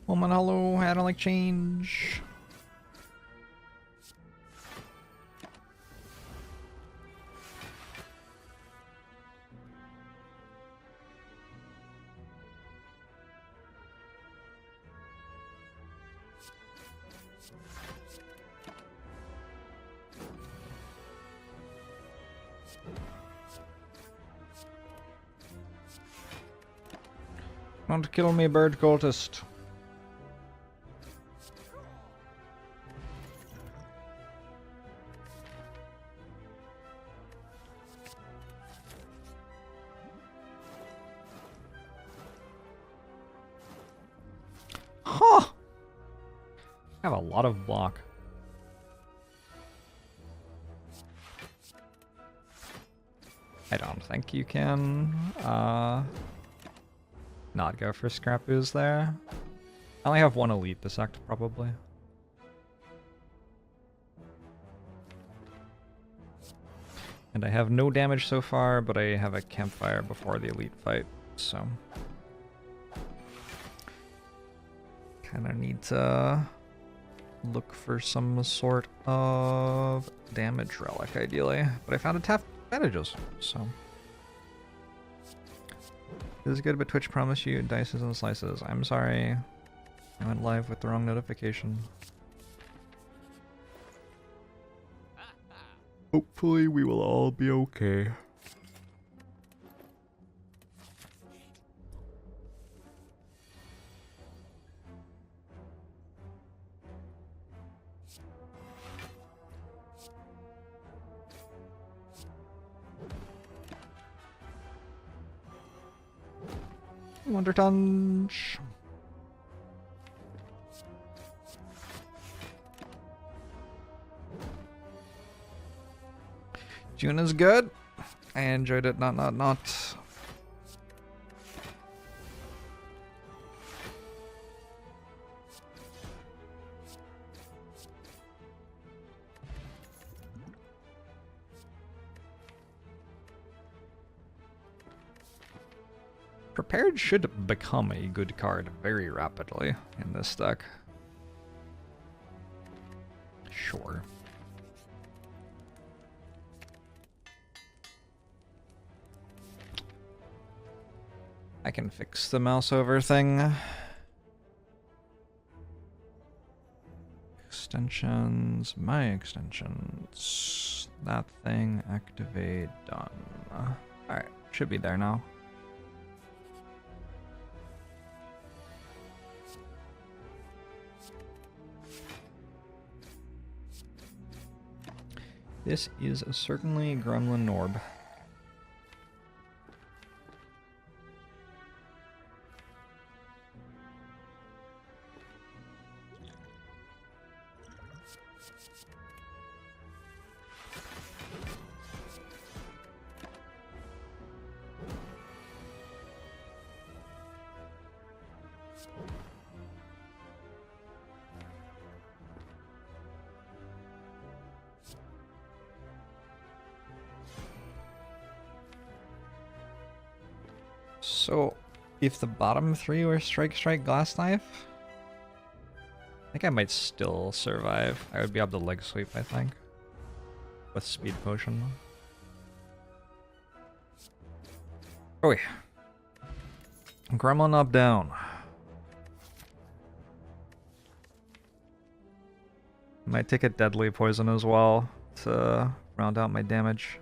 Woman, hello, I don't like change. Don't kill me, bird cultist. Huh! I have a lot of block. I don't think you can, not go for Scrappoos there. I only have one elite this act, probably. And I have no damage so far, but I have a campfire before the elite fight, so... Kinda need to look for some sort of damage relic, ideally. But I found a tap advantages, so... This is good, but Twitch promised you dices and slices. I'm sorry. I went live with the wrong notification. Hopefully we will all be okay. Wonder Tunge. June is good. I enjoyed it. Not. Prepared should become a good card very rapidly in this deck. Sure. I can fix the mouse over thing. Extensions, my extensions. That thing, activate, done. Alright, should be there now. This is certainly Gremlin Norb. So, if the bottom three were Strike, Strike, Glass Knife, I think I might still survive. I would be able to leg sweep, I think, with Speed Potion. Oh yeah. Gremlin up, down. Might take a Deadly Poison as well to round out my damage.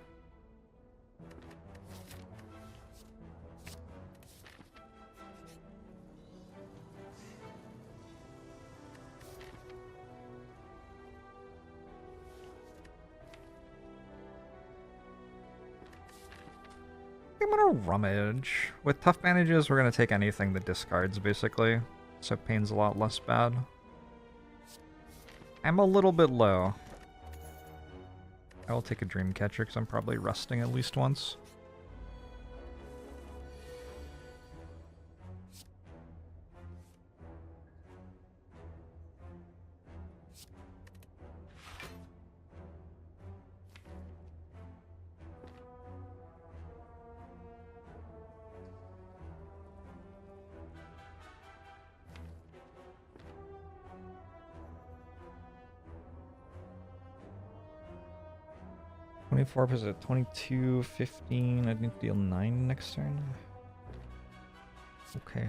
I'm gonna rummage. With tough bandages, we're gonna take anything that discards, basically. So pain's a lot less bad. I'm a little bit low. I will take a Dreamcatcher because I'm probably resting at least once. 24 percent, 22, 15. I need to deal 9 next turn. Okay.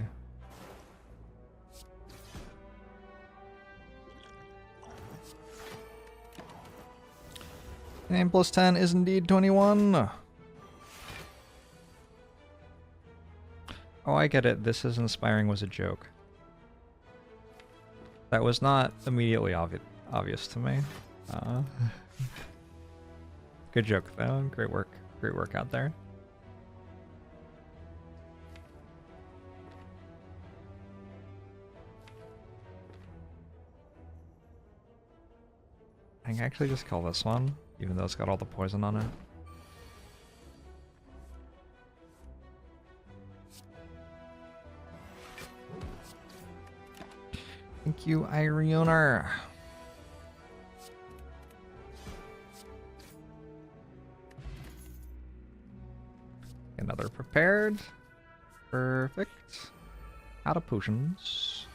9 plus 10 is indeed 21. Oh, I get it. This is inspiring was a joke. That was not immediately obvious to me. Good joke, though. Great work. Great work out there. I can actually just kill this one, even though it's got all the poison on it. Thank you, Irioner. Another prepared. Perfect. Out of potions.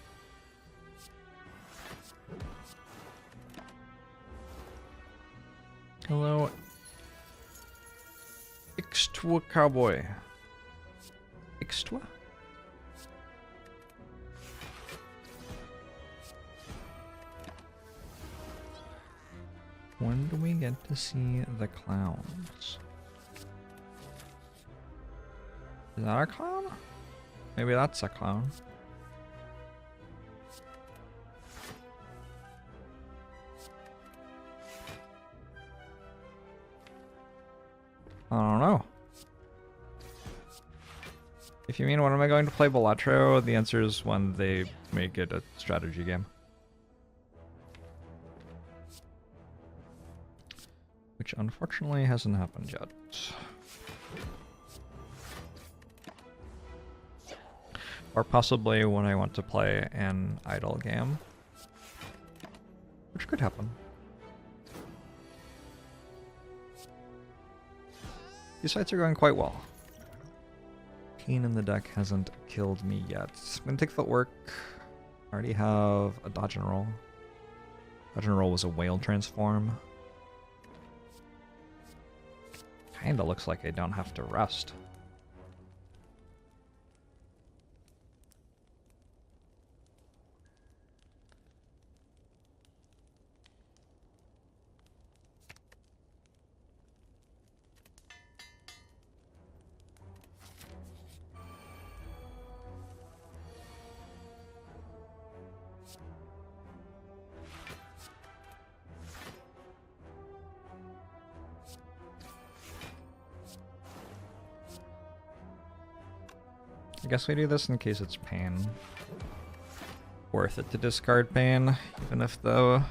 Hello. Ixtwa Cowboy. Ixtwa? When do we get to see the clowns? Is that a clown? Maybe that's a clown. I don't know. If you mean when am I going to play Balatro, the answer is when they make it a strategy game. Which unfortunately hasn't happened yet. Or possibly when I want to play an idle game. Which could happen. These fights are going quite well. Pain in the deck hasn't killed me yet. I'm gonna take footwork. I already have a dodge and roll. Dodge and roll was a whale transform. Kinda looks like I don't have to rest. I guess we do this in case it's pain. Worth it to discard pain, even if the...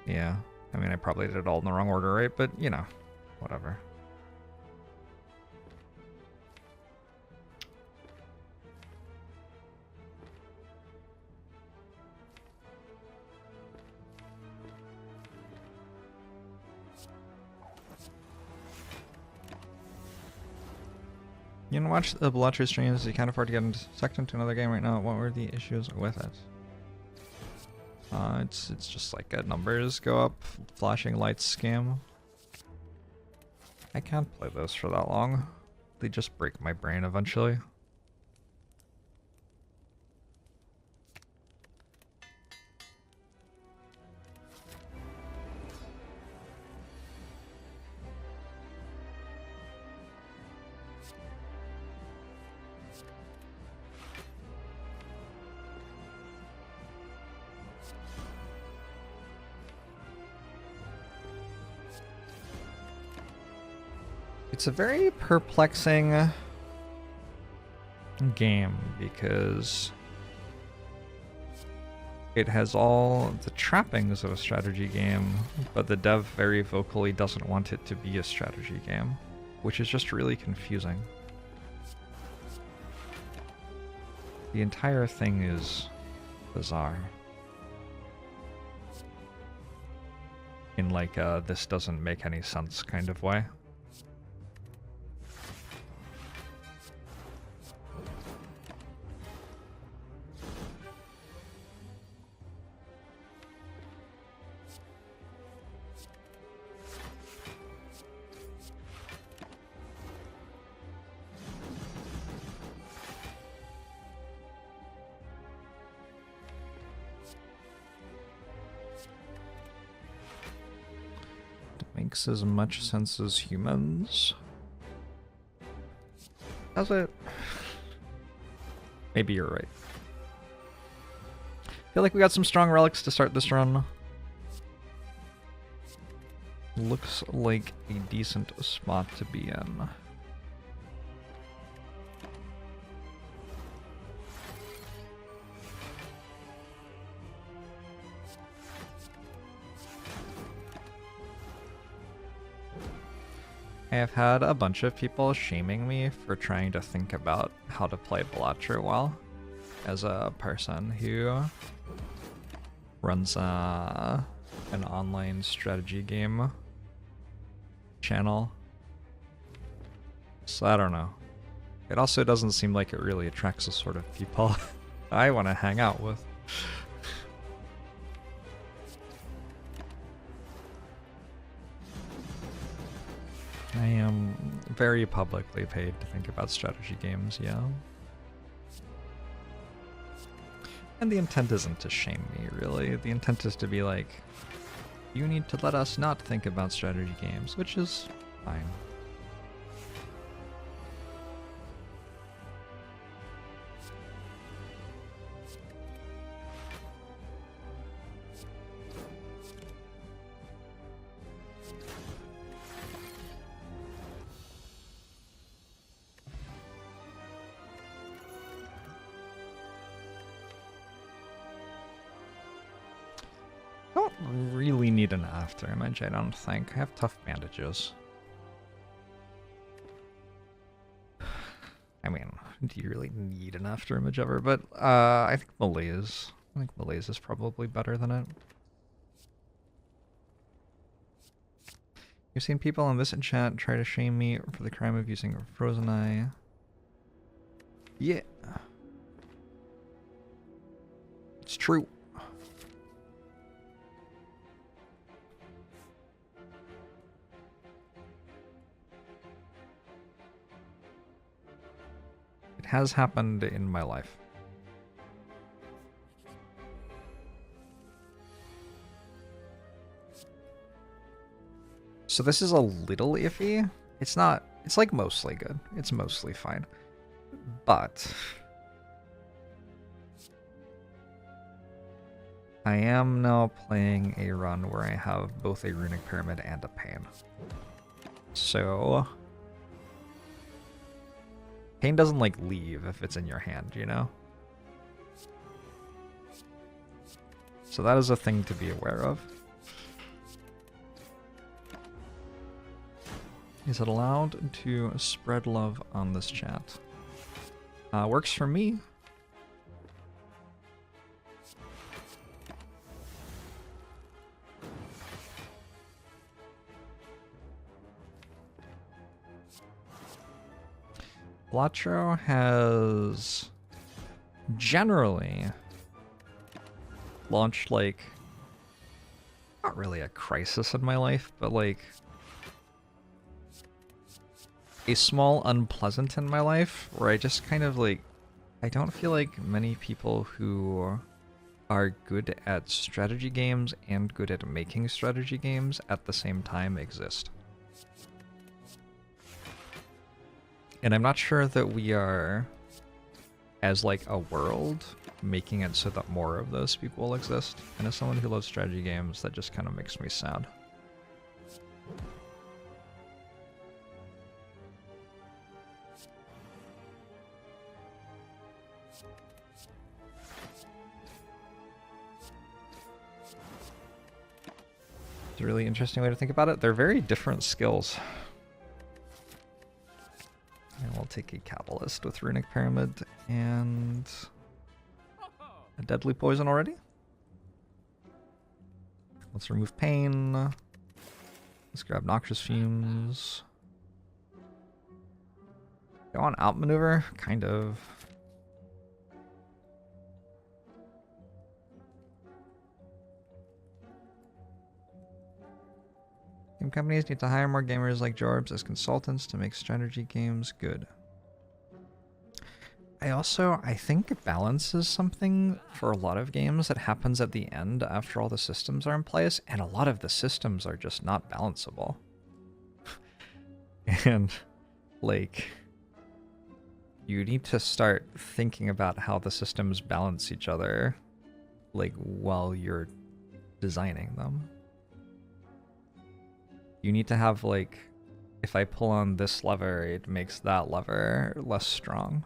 Yeah, I mean I probably did it all in the wrong order, right? But, you know, whatever. You can watch the Balatro streams, you can't afford to get sucked into another game right now. What were the issues with it? It's just like a numbers go up, flashing lights scam. I can't play those for that long. They just break my brain eventually. It's a very perplexing game because it has all the trappings of a strategy game, but the dev very vocally doesn't want it to be a strategy game, which is just really confusing. The entire thing is bizarre. In like a this doesn't make any sense kind of way. makes as much sense as humans. Does it? Maybe you're right. Feel like we got some strong relics to start this run. Looks like a decent spot to be in. I have had a bunch of people shaming me for trying to think about how to play Balatro well, as a person who runs an online strategy game channel. So I don't know. It also doesn't seem like it really attracts the sort of people I want to hang out with. I am very publicly paid to think about strategy games, yeah. And the intent isn't to shame me, really. The intent is to be like, you need to let us not think about strategy games, which is fine. Really need an afterimage, I don't think. I have tough bandages. I mean, do you really need an afterimage ever? But I think Malaise. I think Malaise is probably better than it. You've seen people in this chat try to shame me for the crime of using a frozen eye. Yeah. It's true. It has happened in my life. So this is a little iffy. It's not, it's like mostly good. It's mostly fine. But I am now playing a run where I have both a runic pyramid and a pain. So pain doesn't like leave if it's in your hand, you know? So that is a thing to be aware of. Is it allowed to spread love on this chat? Works for me. Balatro has generally launched, like, not really a crisis in my life, but like a small unpleasant in my life where I just kind of like, I don't feel like many people who are good at strategy games and good at making strategy games at the same time exist. And I'm not sure that we are, as like a world, making it so that more of those people will exist. And as someone who loves strategy games, that just kind of makes me sad. It's a really interesting way to think about it. They're very different skills. And we'll take a Catalyst with Runic Pyramid and a Deadly Poison already. Let's remove Pain. Let's grab Noxious Fumes. Go on Outmaneuver? Kind of. Game companies need to hire more gamers like Jorbs as consultants to make strategy games good. I think balance is something for a lot of games that happens at the end after all the systems are in place, and a lot of the systems are just not balanceable. And, like, you need to start thinking about how the systems balance each other, like, while you're designing them. You need to have, like, if I pull on this lever, it makes that lever less strong.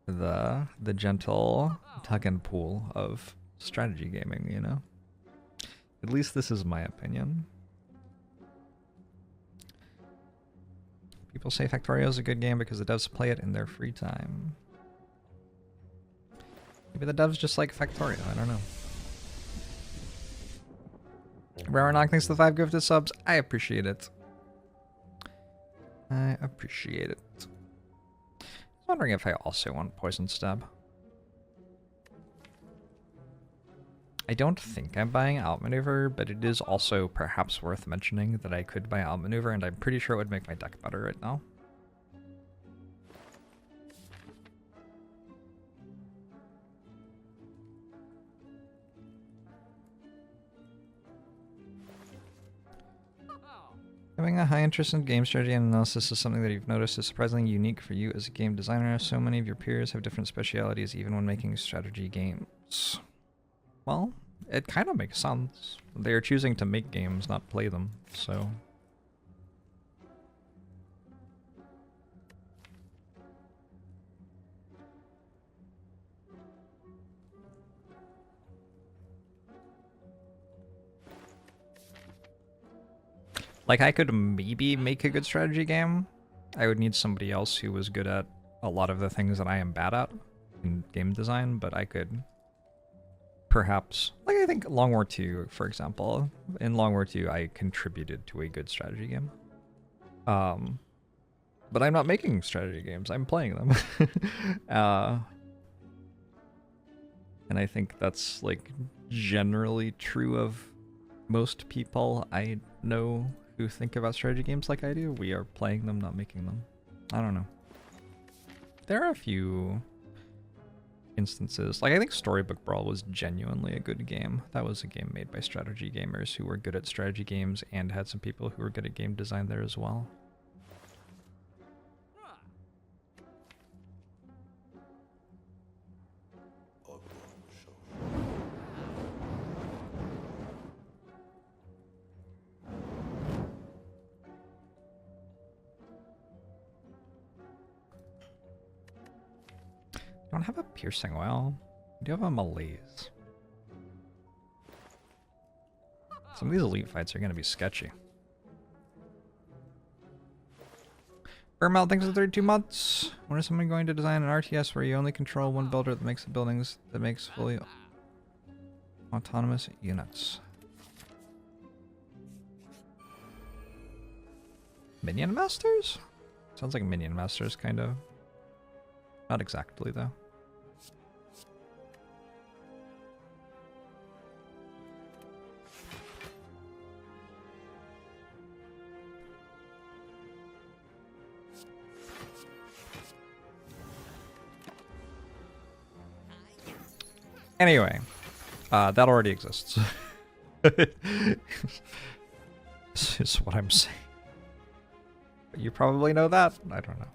The gentle tug and pull of strategy gaming, you know? At least this is my opinion. People say Factorio is a good game because the devs play it in their free time. Maybe the devs just like Factorio, I don't know. Rarenog, thanks for the 5 gifted subs. I appreciate it. I appreciate it. I was wondering if I also want Poison Stab. I don't think I'm buying Outmaneuver, but it is also perhaps worth mentioning that I could buy Outmaneuver, and I'm pretty sure it would make my deck better right now. Having a high interest in game strategy and analysis is something that you've noticed is surprisingly unique for you as a game designer. So many of your peers have different specialities even when making strategy games. Well, it kind of makes sense. They are choosing to make games, not play them, so... Like, I could maybe make a good strategy game. I would need somebody else who was good at a lot of the things that I am bad at in game design, but I could perhaps... Like, I think Long War 2, for example. In Long War 2, I contributed to a good strategy game. But I'm not making strategy games, I'm playing them. And I think that's, like, generally true of most people I know who think about strategy games like I do. We are playing them, not making them. I don't know. There are a few instances. Like, I think Storybook Brawl was genuinely a good game. That was a game made by strategy gamers who were good at strategy games and had some people who were good at game design there as well. I don't have a piercing oil. I do have a malaise. Some of these elite fights are going to be sketchy. Burmel, thanks for 32 months. When is someone going to design an RTS where you only control one builder that makes the buildings that makes fully autonomous units? Minion Masters? Sounds like Minion Masters, kind of. Not exactly, though. Anyway, that already exists. This is what I'm saying. But you probably know that. I don't know.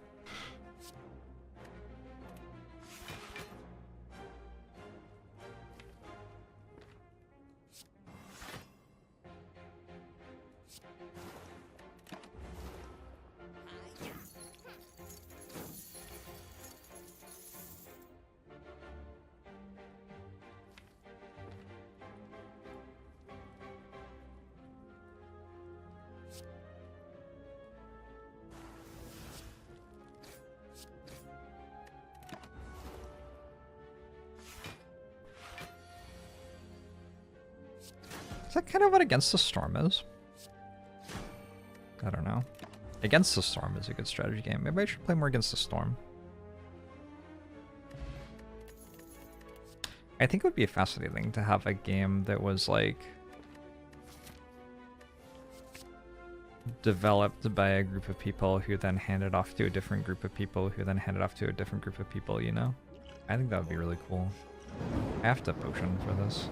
Is that kind of what Against the Storm is? I don't know. Against the Storm is a good strategy game. Maybe I should play more Against the Storm. I think it would be fascinating to have a game that was like... developed by a group of people who then hand it off to a different group of people who then hand it off to a different group of people, you know? I think that would be really cool. I have to potion for this.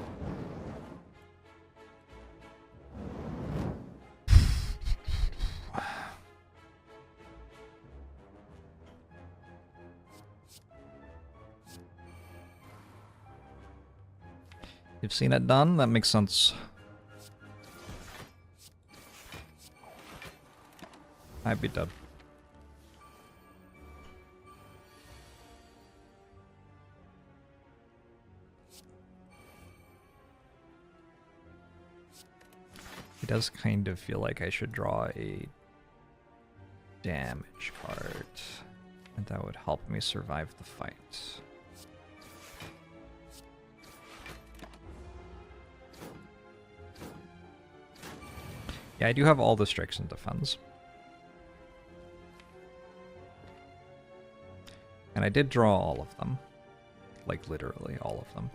You've seen it done? That makes sense. I'd be dead. It does kind of feel like I should draw a damage card, and that would help me survive the fight. Yeah, I do have all the strikes and defense. And I did draw all of them. Like, literally all of them.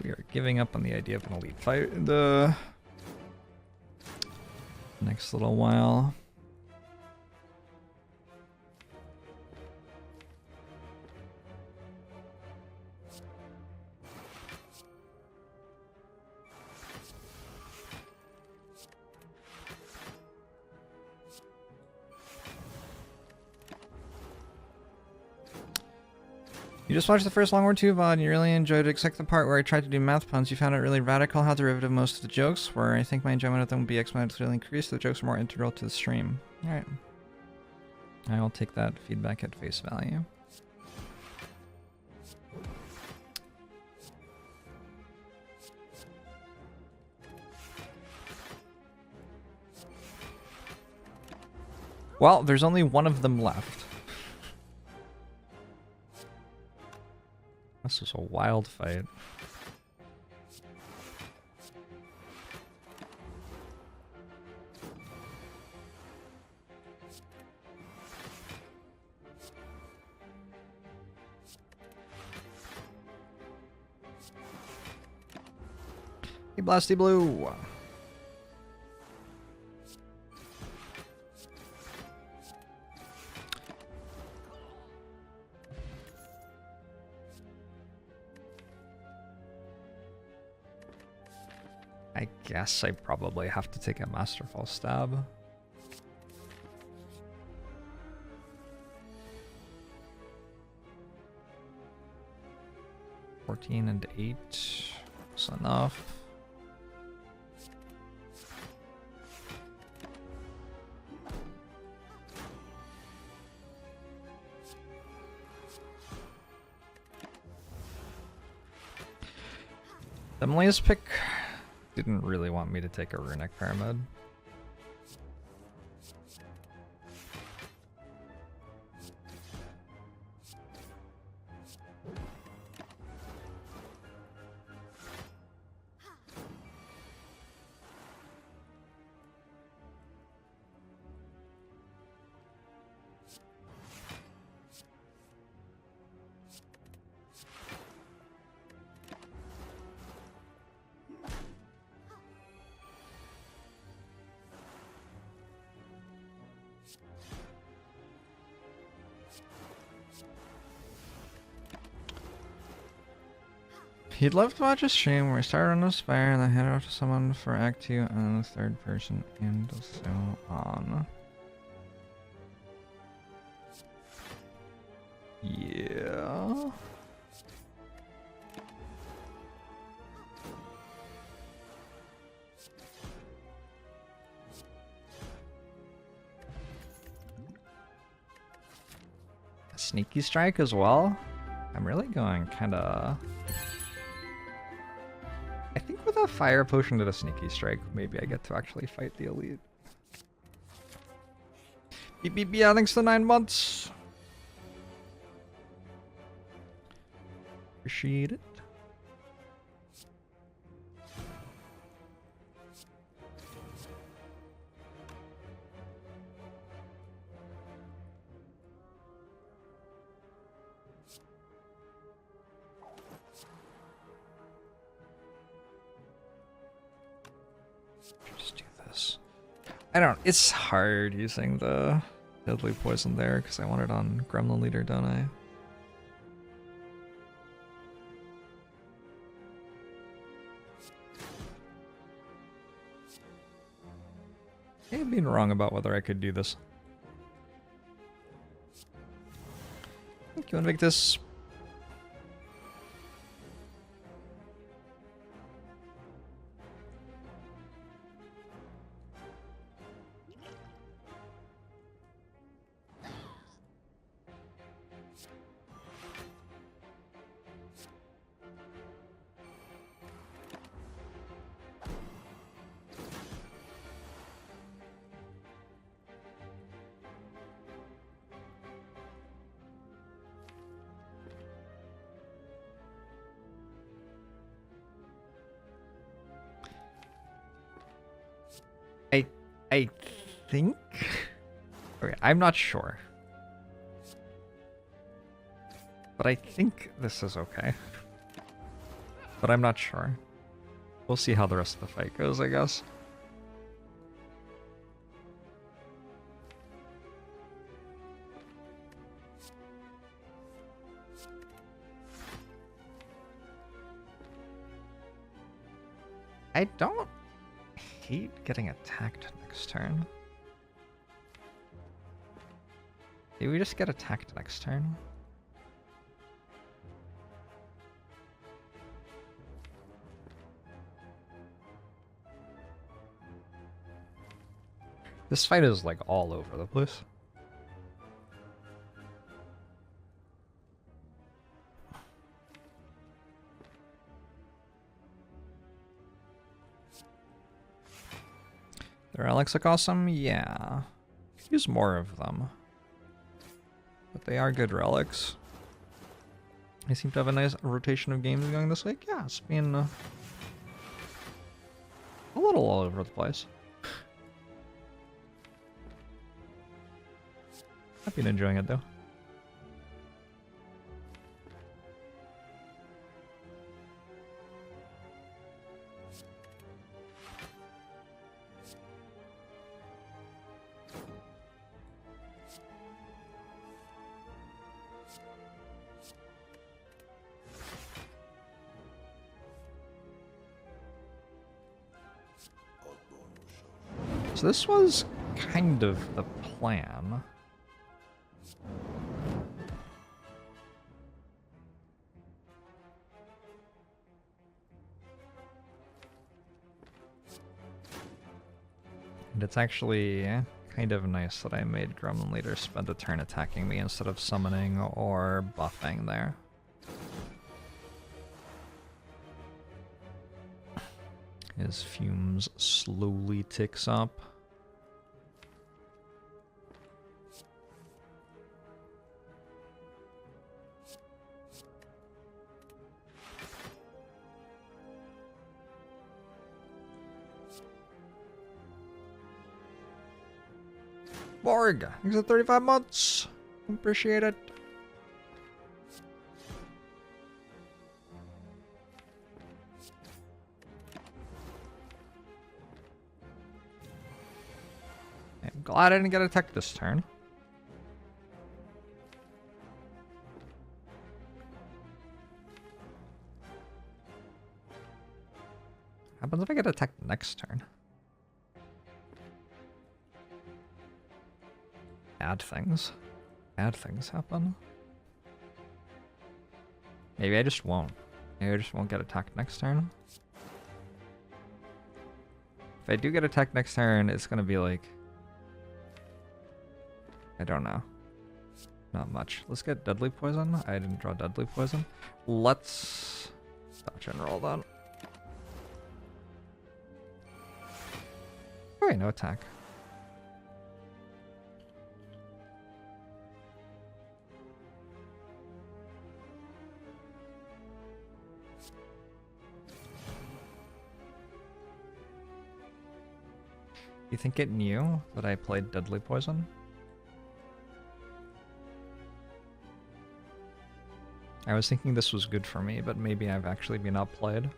We are giving up on the idea of an elite fight in the next little while. You just watched the first Long War 2 VOD and you really enjoyed it, except the part where I tried to do math puns. You found it really radical how derivative most of the jokes were. I think my enjoyment of them would be exponentially increased. The jokes were more integral to the stream. Alright. I will take that feedback at face value. Well, there's only one of them left. This was a wild fight. Hey, Blasty Blue! I guess I probably have to take a Masterful Stab. $14 and $8 is enough. Emily's pick didn't really want me to take a Runic Pyramid. He'd love to watch a stream where we start on a Spire and then hand it off to someone for Act 2 and then the third person and so on. Yeah. A sneaky strike as well? I'm really going kinda... I think with a fire potion to the sneaky strike, maybe I get to actually fight the elite. Beep beep yeah, thanks to 9 months. Appreciate it. Just do this. I don't. It's hard using the deadly poison there because I want it on Gremlin Leader, don't I? I've been wrong about whether I could do this. I think you want to make this. I think. Okay, I'm not sure. But I think this is okay. But I'm not sure. We'll see how the rest of the fight goes, I guess. I don't hate getting attacked next turn. Maybe we just get attacked next turn. This fight is like all over the place. The relics look awesome? Yeah. Could use more of them. But they are good relics. They seem to have a nice rotation of games going this week. Yeah, it's been a little all over the place. I've been enjoying it though. So this was kind of the plan. And it's actually kind of nice that I made Gremlin Leader spend a turn attacking me instead of summoning or buffing there. His fumes slowly ticks up. Borg, thanks for 35 months. Appreciate it. I'm glad I didn't get attacked this turn. What happens if I get attacked next turn? Bad things. Bad things happen. Maybe I just won't. Maybe I just won't get attacked next turn. If I do get attacked next turn, it's gonna be like... I don't know. Not much. Let's get Deadly Poison. I didn't draw Deadly Poison. Let's dodge and roll that. Oh wait, no attack. You think it knew that I played Deadly Poison? I was thinking this was good for me, but maybe I've actually been outplayed.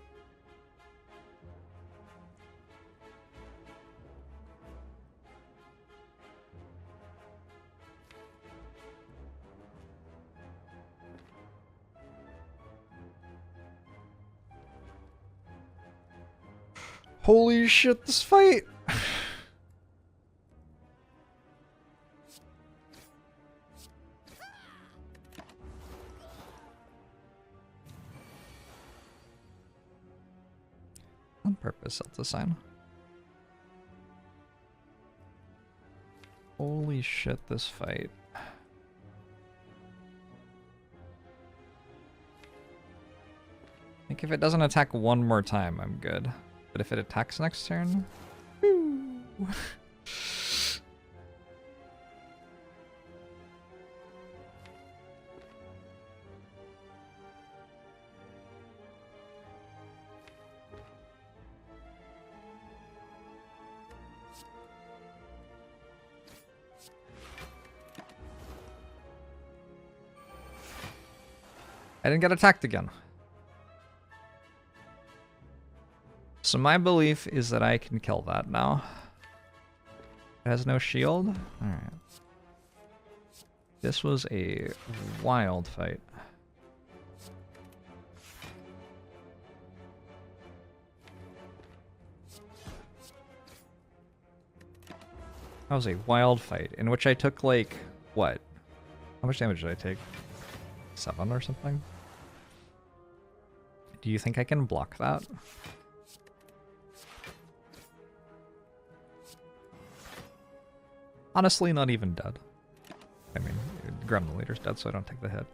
Holy shit, this fight! On purpose, that's a sign. Holy shit, this fight. I think if it doesn't attack one more time, I'm good. But if it attacks next turn... Woo. I didn't get attacked again. So my belief is that I can kill that now. It has no shield? Alright. This was a wild fight. That was a wild fight in which I took like, what? How much damage did I take? 7 or something? Do you think I can block that? Honestly, not even dead. I mean, Gremlin Leader's dead, so I don't take the hit.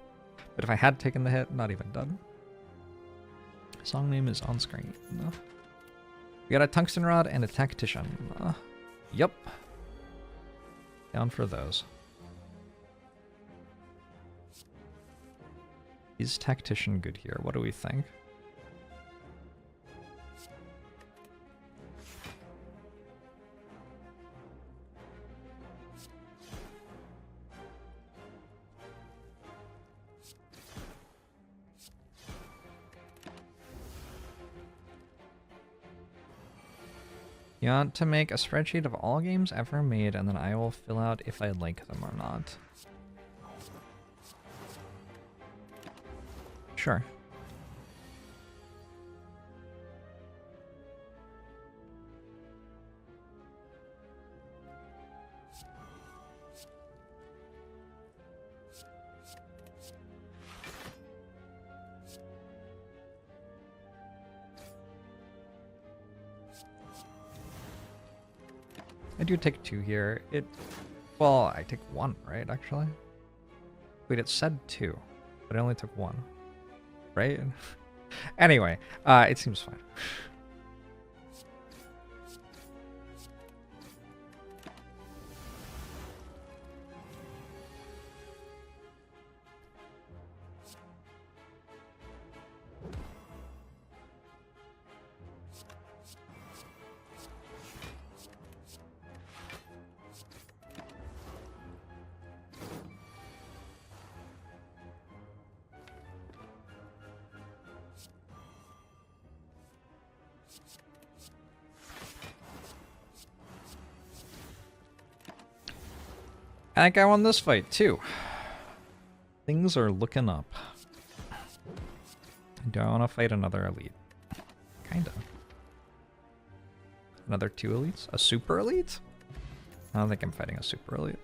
But if I had taken the hit, not even dead. Song name is on screen. We got a Tungsten Rod and a Tactician. Yep. Down for those. Is Tactician good here? What do we think? You want to make a spreadsheet of all games ever made, and then I will fill out if I like them or not. Sure. I do take 2 here. Well, I take 1, right, actually? Wait, it said 2, but I only took 1. Right? Anyway, it seems fine. I think I won this fight, too. Things are looking up. Do I want to fight another elite? Kinda. Another 2 elites? A super elite? I don't think I'm fighting a super elite.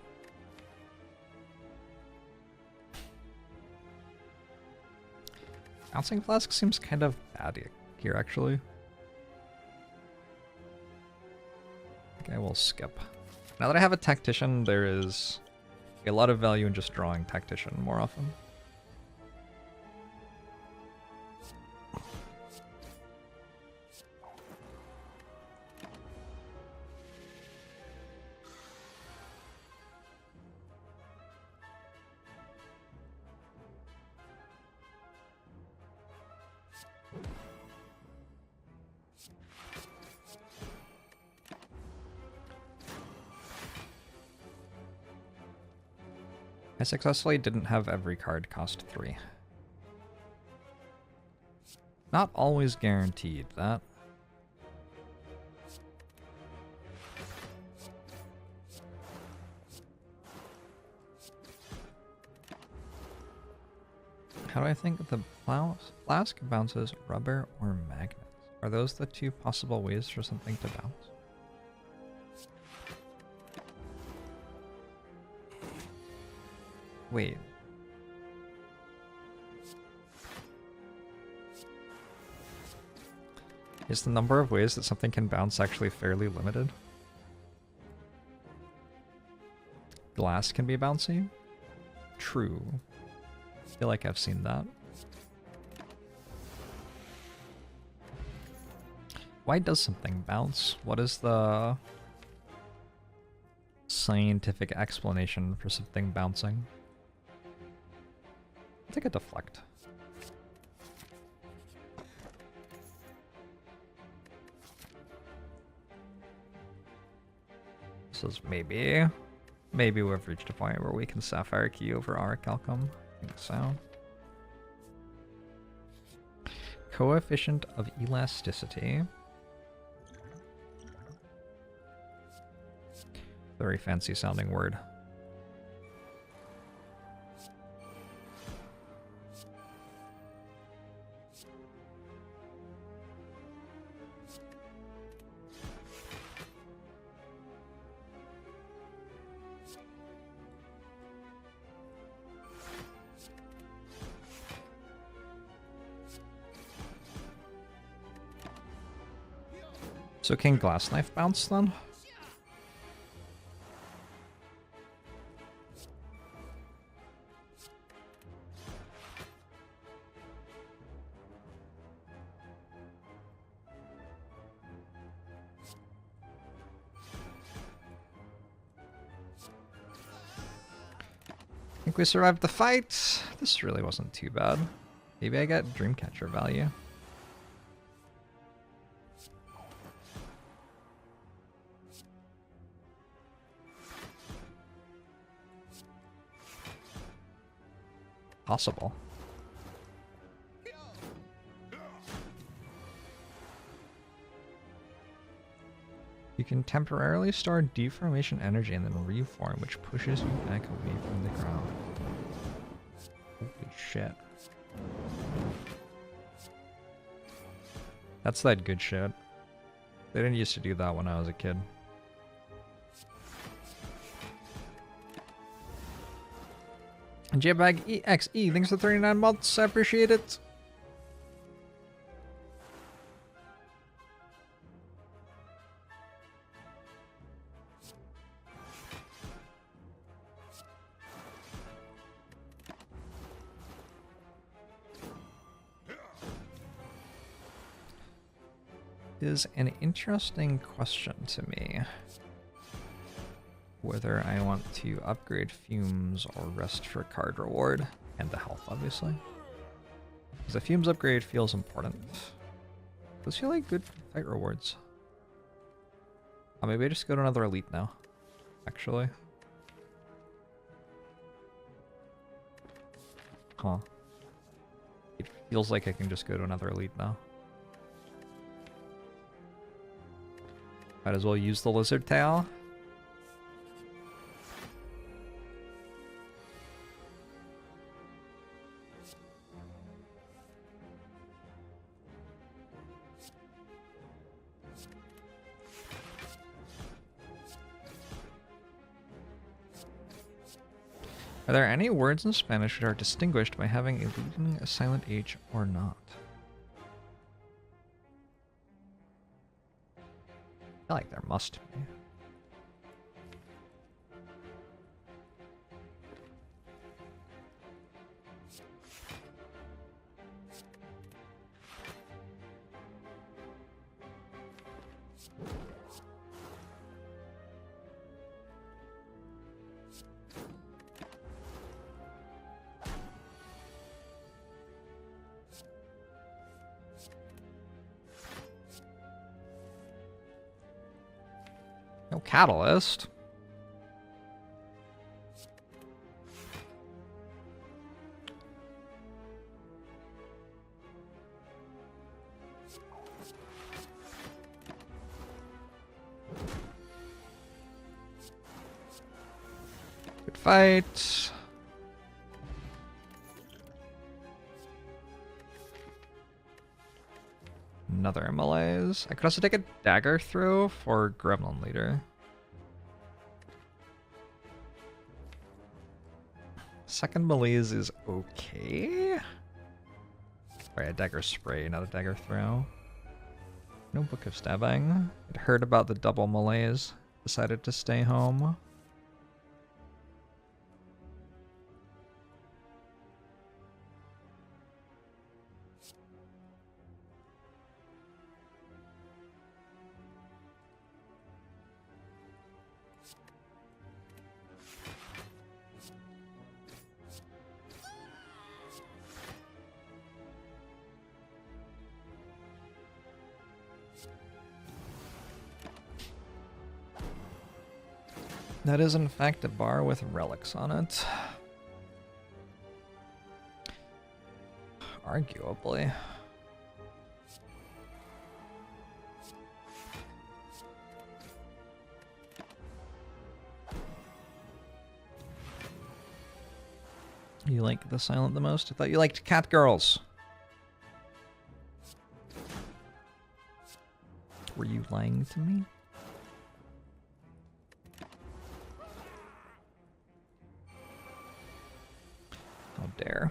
Bouncing Flask seems kind of bad here, actually. I think I will skip. Now that I have a Tactician, there is a lot of value in just drawing Tactician more often. I successfully didn't have every card cost 3. Not always guaranteed that. How do I think the flask bounces rubber or magnets? Are those the two possible ways for something to bounce? Wait. Is the number of ways that something can bounce actually fairly limited? Glass can be bouncy? True. I feel like I've seen that. Why does something bounce? What is the scientific explanation for something bouncing? I'll take a deflect. This is maybe we've reached a point where we can Sapphire Key over Orichalcum. I think so. Coefficient of elasticity. Very fancy sounding word. So can Glass Knife bounce then? I think we survived the fight. This really wasn't too bad. Maybe I get Dreamcatcher value. Possible. You can temporarily store deformation energy and then reform, which pushes you back away from the ground. Holy shit. That's that good shit. They didn't used to do that when I was a kid. JBag EXE, thanks for 39 months. I appreciate it. Is an interesting question to me. Whether I want to upgrade Fumes or rest for card reward, and the health, obviously. Because the Fumes upgrade feels important. Those feel like good fight rewards. Oh, maybe I just go to another elite now, actually. Huh. It feels like I can just go to another elite now. Might as well use the lizard tail. Are there any words in Spanish that are distinguished by having a leading a silent H or not? I feel like there must be. No catalyst. fight. Another malaise. I could also take a dagger throw for Gremlin Leader. Second malaise is okay. Sorry, a dagger spray, not a dagger throw. No Book of Stabbing. I'd heard about the double malaise. Decided to stay home. That is in fact a bar with relics on it. Arguably. You like the silent the most? I thought you liked cat girls. Were you lying to me? How dare.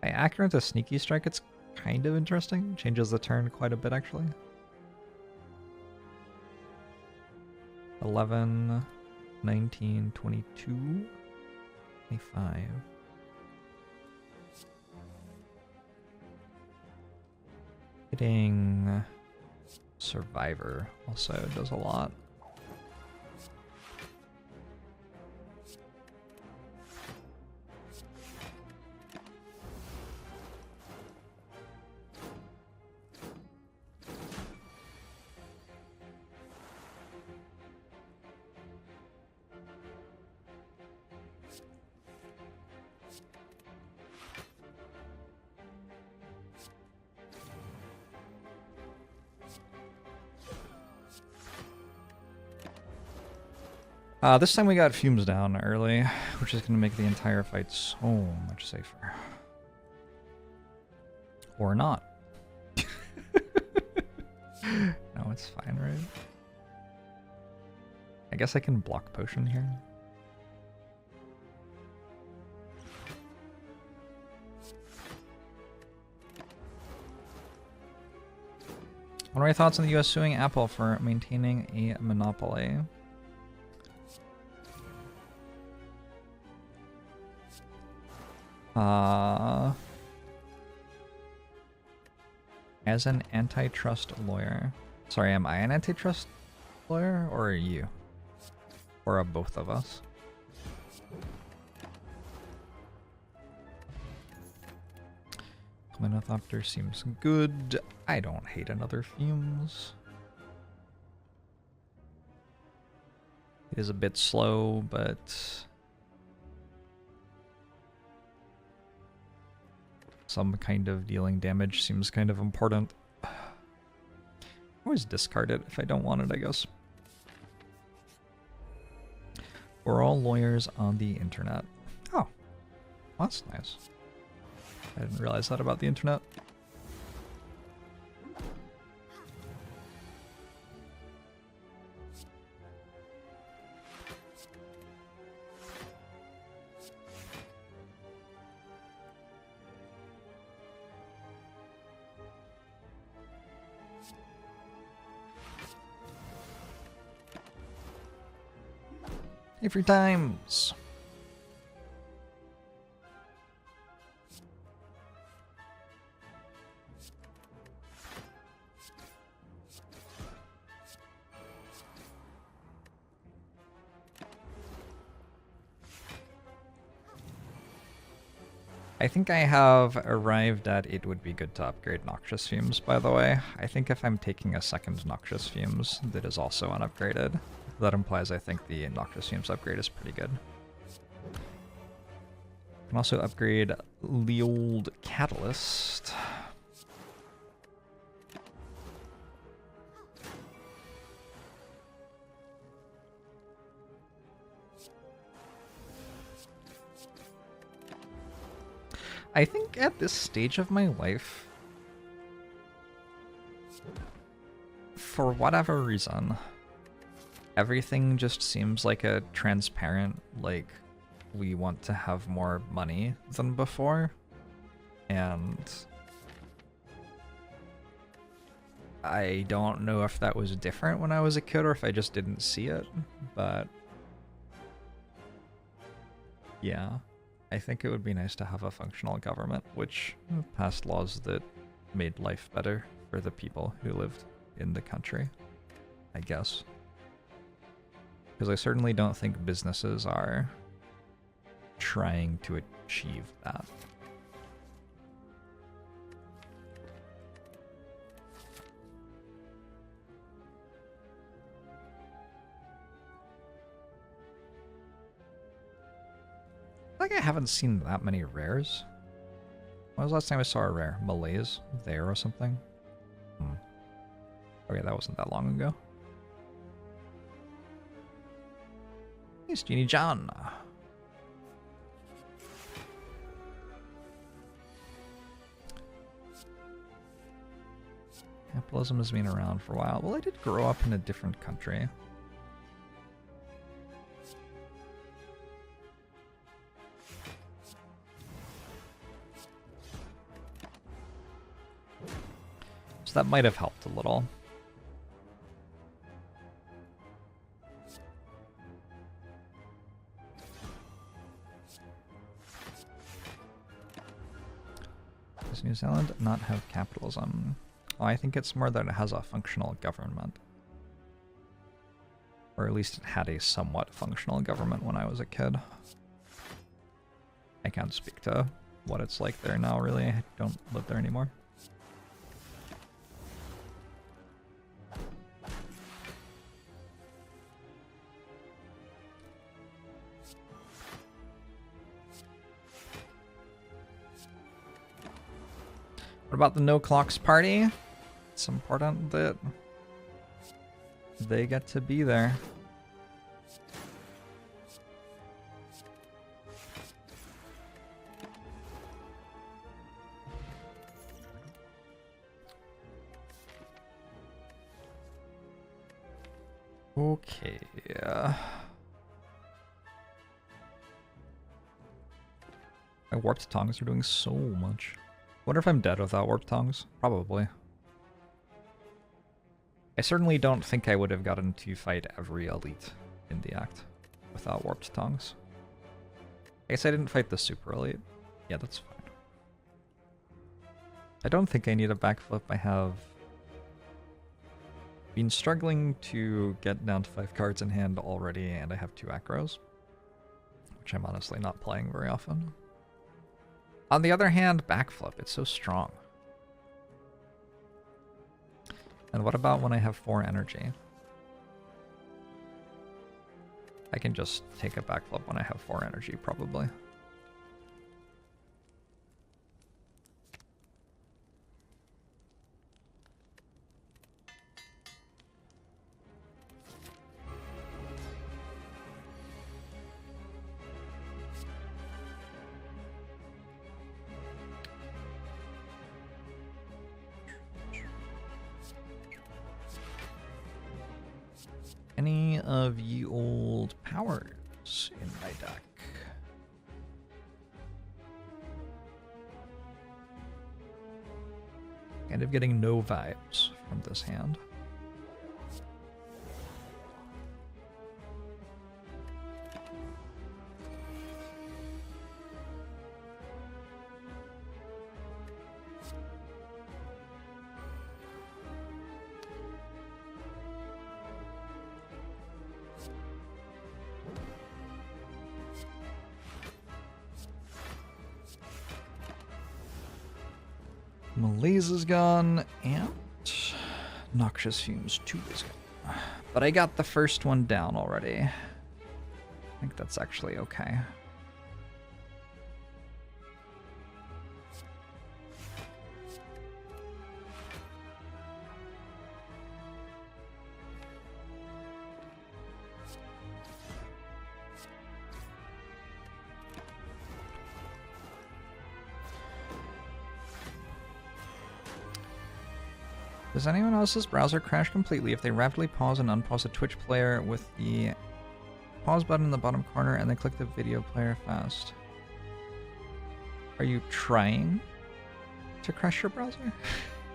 I accurate a sneaky strike, it's kind of interesting. Changes the turn quite a bit, actually. 11, 19, 22, 25. Hitting Survivor also does a lot. This time we got fumes down early, which is going to make the entire fight so much safer. Or not. No, it's fine, right? I guess I can block potion here. What are your thoughts on the US suing Apple for maintaining a monopoly? As an antitrust lawyer. Sorry, am I an antitrust lawyer, or are you? Or are both of us? Minotopter seems good. I don't hate another fumes. It is a bit slow, but some kind of dealing damage seems kind of important. Always discard it if I don't want it, I guess. We're all lawyers on the internet. Oh, that's nice. I didn't realize that about the internet. Every times. I think I have arrived at it would be good to upgrade Noxious Fumes, by the way. I think if I'm taking a second Noxious Fumes that is also unupgraded, that implies I think the Noxious Fumes upgrade is pretty good. I can also upgrade the old Catalyst. I think at this stage of my life, for whatever reason, everything just seems like a transparent, like, we want to have more money than before. And I don't know if that was different when I was a kid or if I just didn't see it, but yeah. I think it would be nice to have a functional government, which passed laws that made life better for the people who lived in the country, I guess. Because I certainly don't think businesses are trying to achieve that. I haven't seen that many rares. When was the last time I saw a rare? Malaise? There or something? Okay, that wasn't that long ago. Yes, Genie John. Capitalism has been around for a while. Well, I did grow up in a different country. That might have helped a little. Does New Zealand not have capitalism? Well, I think it's more that it has a functional government. Or at least it had a somewhat functional government when I was a kid. I can't speak to what it's like there now, really. I don't live there anymore. What about the No Clocks party? It's important that they get to be there. Okay. My warped tongues are doing so much. Wonder if I'm dead without warped tongues? Probably. I certainly don't think I would have gotten to fight every elite in the act without warped tongues. I guess I didn't fight the super elite. Yeah, that's fine. I don't think I need a backflip. I have been struggling to get down to 5 cards in hand already, and I have 2 acros, which I'm honestly not playing very often. On the other hand, backflip, it's so strong. And what about when I have 4 energy? I can just take a backflip when I have 4 energy, probably. Any of ye old powers in my deck? Kind of getting no vibes from this hand. Malaise is gone, and Noxious Fumes 2 is gone. But I got the first one down already. I think that's actually okay. Does anyone else's browser crash completely if they rapidly pause and unpause a Twitch player with the pause button in the bottom corner and then click the video player fast? Are you trying to crash your browser?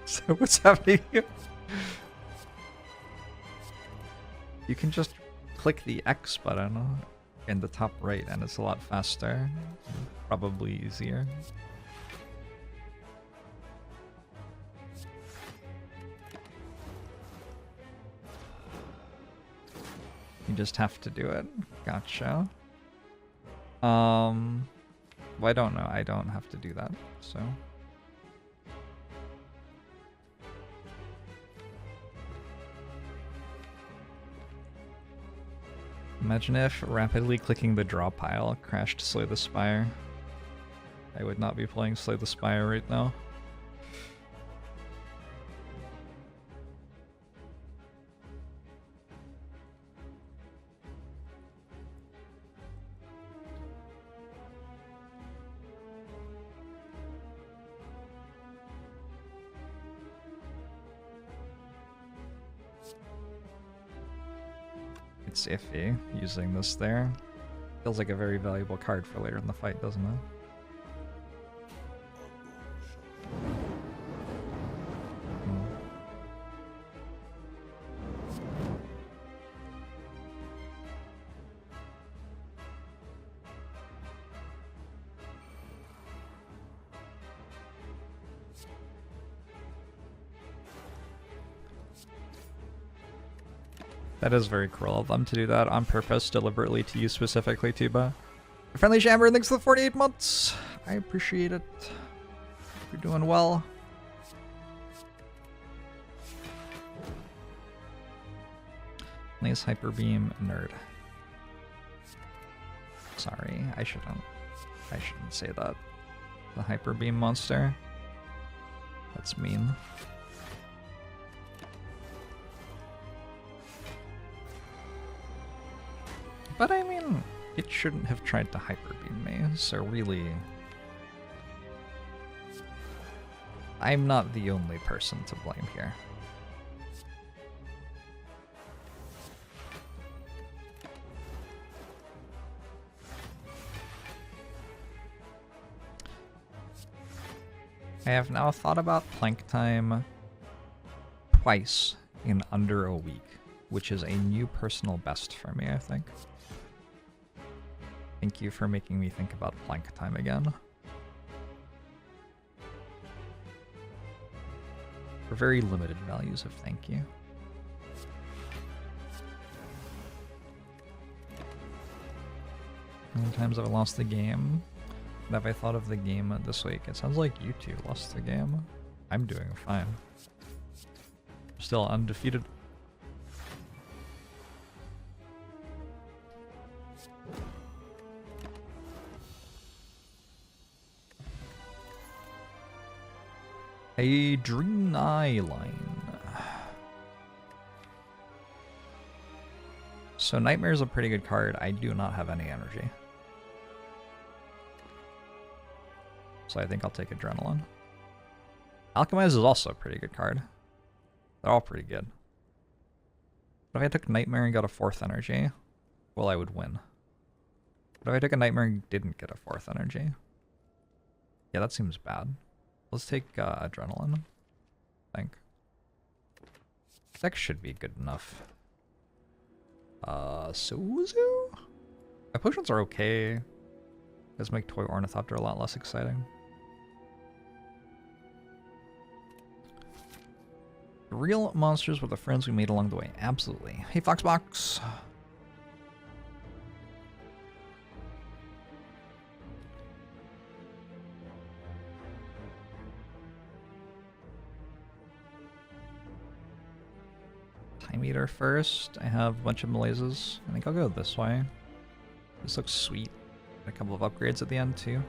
So what's happening here? You can just click the X button in the top right and it's a lot faster. Probably easier. You just have to do it. Gotcha. Well, I don't know. I don't have to do that, so. Imagine if rapidly clicking the draw pile crashed Slay the Spire. I would not be playing Slay the Spire right now. It's iffy using this there. Feels like a very valuable card for later in the fight, doesn't it? That is very cruel of them to do that on purpose, deliberately to you specifically, Tuba. Friendly Shamber, thanks for the 48 months. I appreciate it. You're doing well. Nice Hyper Beam, nerd. Sorry, I shouldn't say that. The Hyper Beam monster. That's mean. But I mean, it shouldn't have tried to Hyper Beam me, so really, I'm not the only person to blame here. I have now thought about plank time twice in under a week, which is a new personal best for me, I think. Thank you for making me think about plank time again. For very limited values of thank you. How many times have I lost the game? What have I thought of the game this week? It sounds like you two lost the game. I'm doing fine. Still undefeated. Adrenaline. So Nightmare is a pretty good card. I do not have any energy. So I think I'll take Adrenaline. Alchemize is also a pretty good card. They're all pretty good. But if I took Nightmare and got a 4th energy, well, I would win. But if I took a Nightmare and didn't get a 4th energy, yeah, that seems bad. Let's take Adrenaline, I think. Deck should be good enough. Suzu? My potions are okay. Does make Toy Ornithopter a lot less exciting. Real monsters were the friends we made along the way. Absolutely. Hey, Foxbox. meter first. I have a bunch of malaises. I think I'll go this way. This looks sweet. A couple of upgrades at the end too.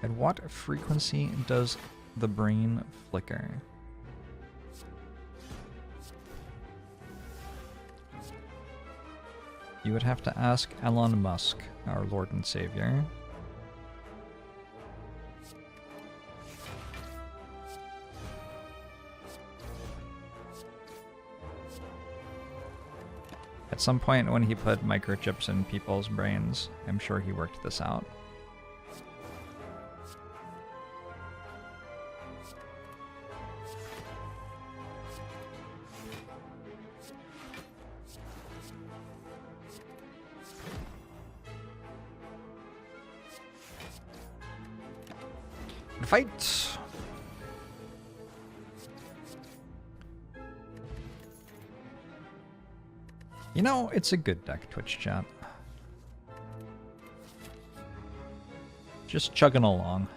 At what frequency does the brain flicker? You would have to ask Elon Musk, our Lord and Savior. At some point when he put microchips in people's brains, I'm sure he worked this out. Fight! You know, it's a good deck, Twitch chat. Just chugging along.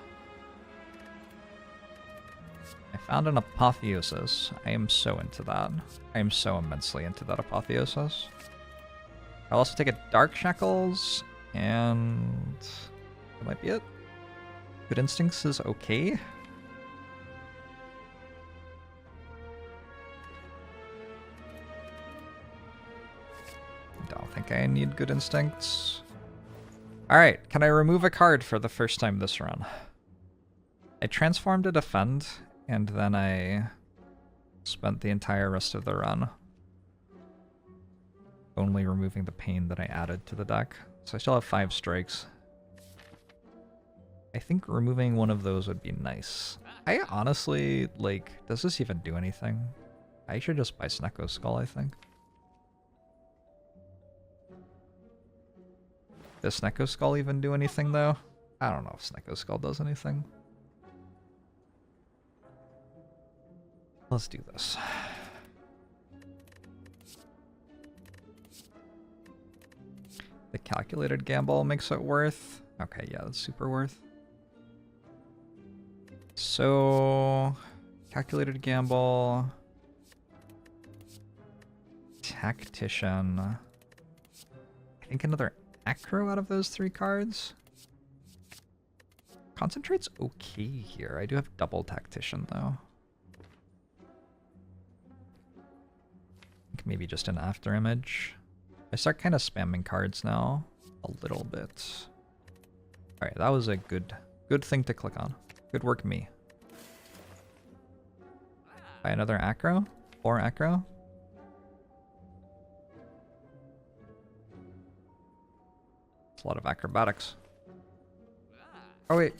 I found an apotheosis. I am so into that. I am so immensely into that apotheosis. I'll also take a Dark Shackles, and that might be it. Good Instincts is okay. Don't think I need Good Instincts. Alright, can I remove a card for the first time this run? I transformed to Defend, and then I spent the entire rest of the run only removing the pain that I added to the deck. So I still have 5 strikes. I think removing one of those would be nice. I honestly, like, does this even do anything? I should just buy Snecko Skull, I think. Does Snecko Skull even do anything, though? I don't know if Snecko Skull does anything. Let's do this. The calculated gamble makes it worth. Okay, yeah, that's super worth. So, calculated gamble, tactician. I think another acro out of those 3 cards. Concentrate's okay here. I do have double tactician though. I think maybe just an after image. I start kind of spamming cards now a little bit. All right, that was a good thing to click on. Good work, me. Buy another acro? 4 acro? It's a lot of acrobatics. Oh, wait.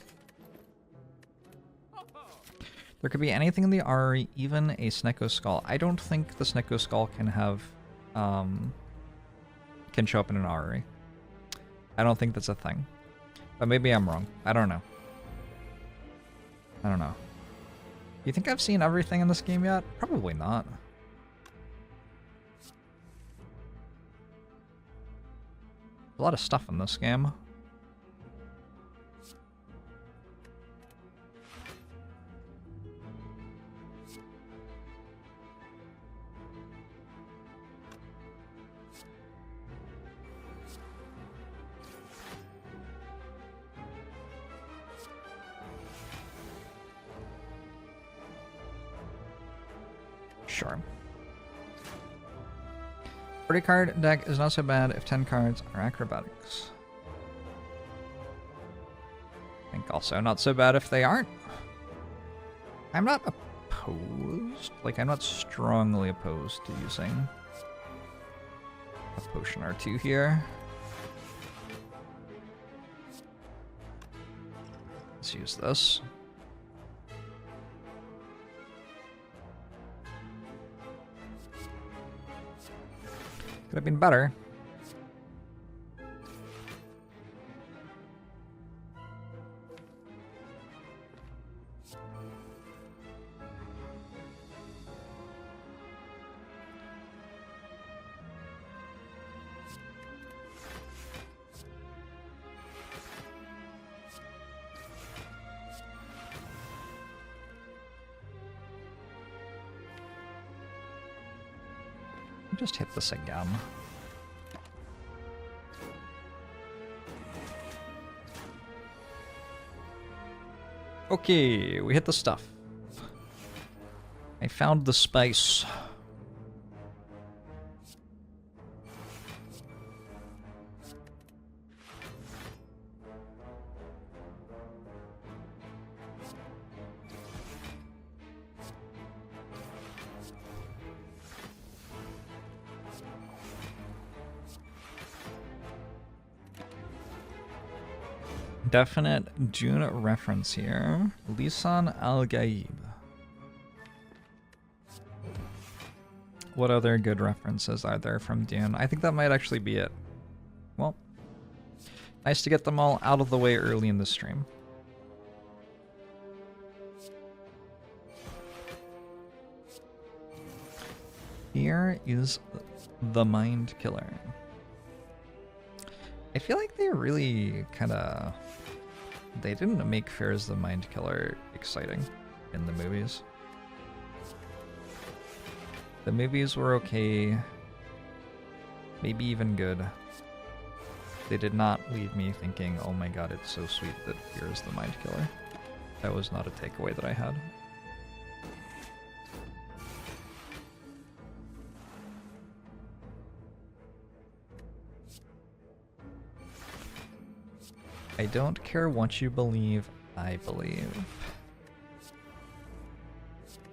There could be anything in the RE, even a Snecko Skull. I don't think the Snecko Skull can have, can show up in an RE. I don't think that's a thing. But maybe I'm wrong. I don't know. I don't know. You think I've seen everything in this game yet? Probably not. A lot of stuff in this game. Sure. 40 card deck is not so bad if 10 cards are acrobatics. I think also not so bad if they aren't. I'm not opposed. Like, I'm not strongly opposed to using a potion or 2 here. Let's use this. Could have been better. Just hit this again. Okay, we hit the stuff. I found the spice. Definite Dune reference here. Lisan al-Gaib. What other good references are there from Dune? I think that might actually be it. Well, nice to get them all out of the way early in the stream. Here is the Mind Killer. I feel like they really kind of... They didn't make Fear's the Mind Killer exciting in the movies. The movies were okay, maybe even good. They did not leave me thinking, oh my god, it's so sweet that Fear's the Mind Killer. That was not a takeaway that I had. I don't care what you believe, I believe.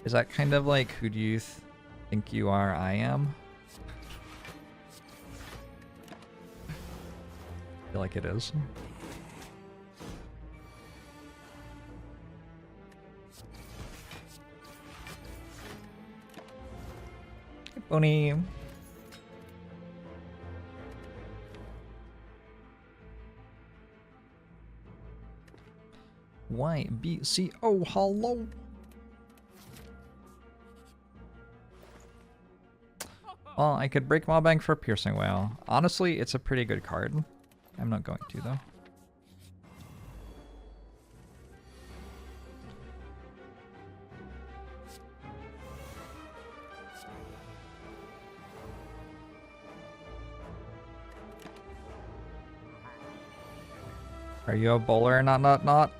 Is that kind of like, who do you think you are, I am? I feel like it is. Hey, Pony. YBCO, hello. Well, I could break Maw Bank for Piercing Whale. Honestly, it's a pretty good card. I'm not going to, though. Are you a bowler? Not.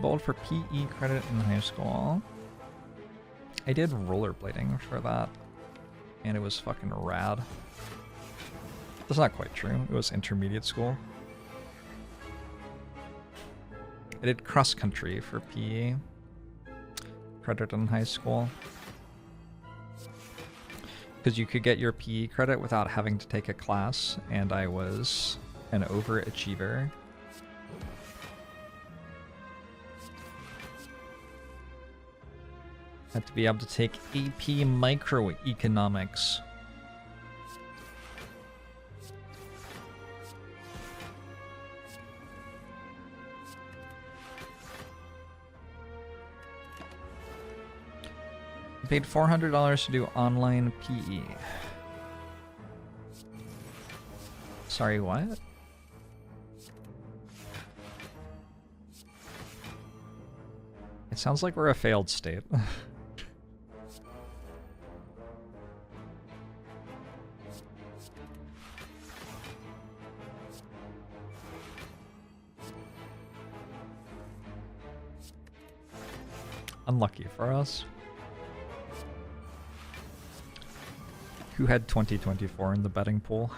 Bowled for PE credit in high school. I did rollerblading for that, and it was fucking rad. That's not quite true. It was intermediate school. I did cross country for PE credit in high school, because you could get your PE credit without having to take a class, and I was an overachiever. Had to be able to take AP Microeconomics. I paid $400 to do online PE. Sorry, what? It sounds like we're a failed state. Unlucky for us. Who had 2024 in the betting pool?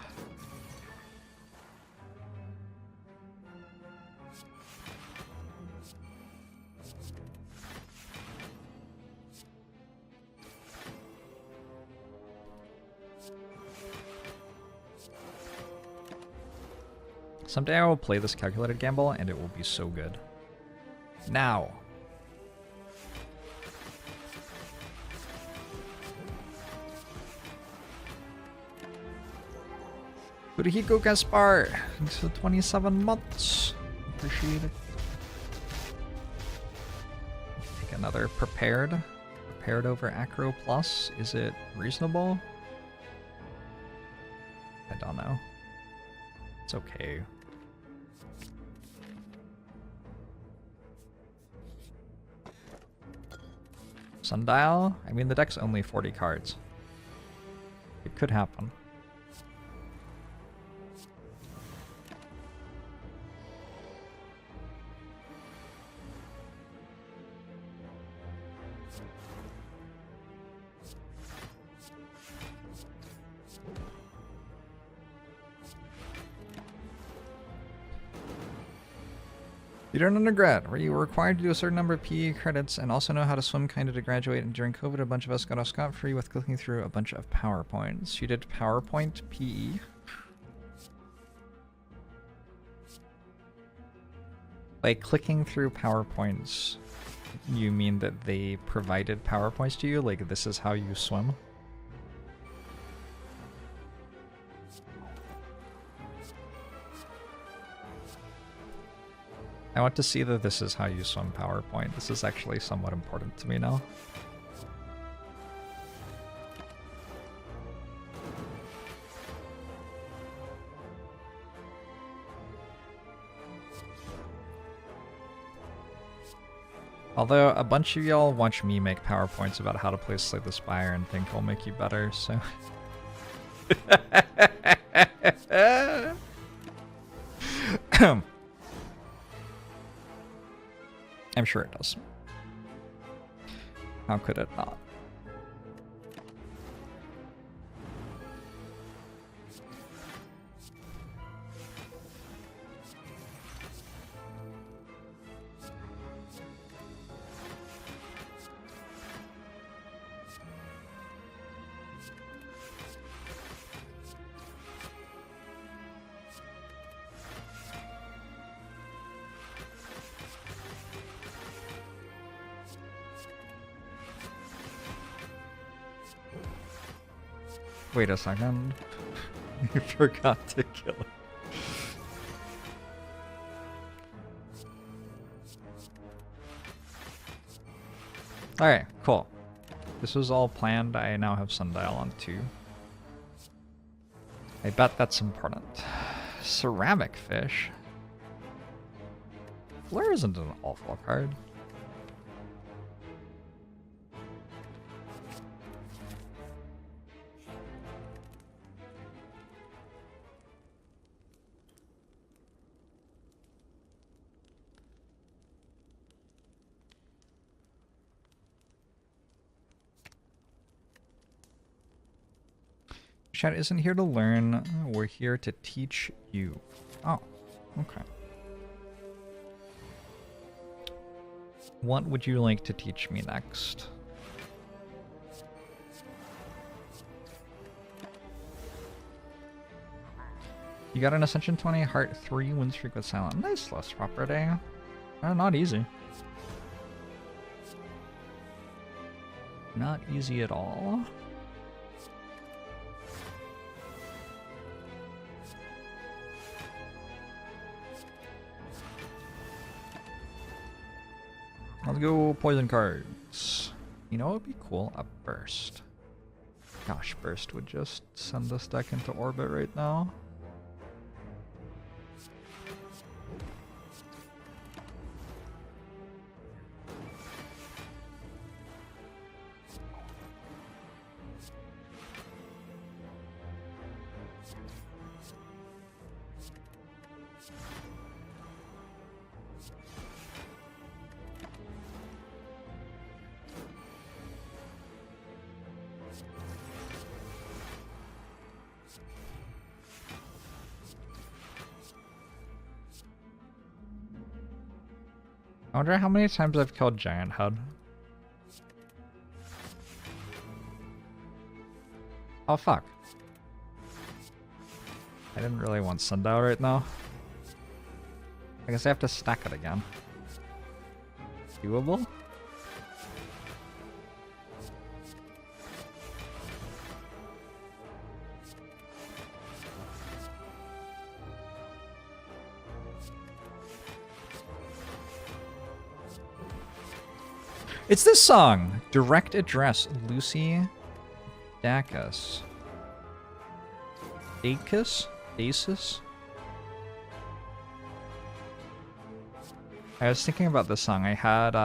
Someday I will play this calculated gamble and it will be so good. Now. Burihiko Gaspar, thanks for 27 months. Appreciate it. Take another prepared. Prepared over Acro Plus. Is it reasonable? don't know. It's okay. Sundial? I mean, the deck's only 40 cards. It could happen. You did an undergrad, where you were required to do a certain number of PE credits and also know how to swim kind of to graduate, and during COVID a bunch of us got off scot-free with clicking through a bunch of PowerPoints. You did PowerPoint PE? By clicking through PowerPoints, you mean that they provided PowerPoints to you? Like, this is how you swim? I want to see that this is how you swim PowerPoint. This is actually somewhat important to me now. Although a bunch of y'all watch me make PowerPoints about how to play Slay the Spire and think I'll make you better, so... I'm sure it does. How could it not? Wait a second. You forgot to kill it. Alright, cool. This was all planned. I now have Sundial on 2. I bet that's important. Ceramic Fish. Flare isn't an awful card. Chat isn't here to learn, we're here to teach you. Oh, okay. What would you like to teach me next? You got an Ascension 20, Heart 3, win streak with Silent. Nice, Lost Property. Not easy. Not easy at all. Let's go poison cards. You know what would be cool? A burst. Gosh, burst would just send this deck into orbit right now. I wonder how many times I've killed Giant Head. Oh fuck. I didn't really want Sundial right now. I guess I have to stack it again. Doable? It's this song! Direct Address, Lucy Dacus. Acus? Asus? I was thinking about this song. I had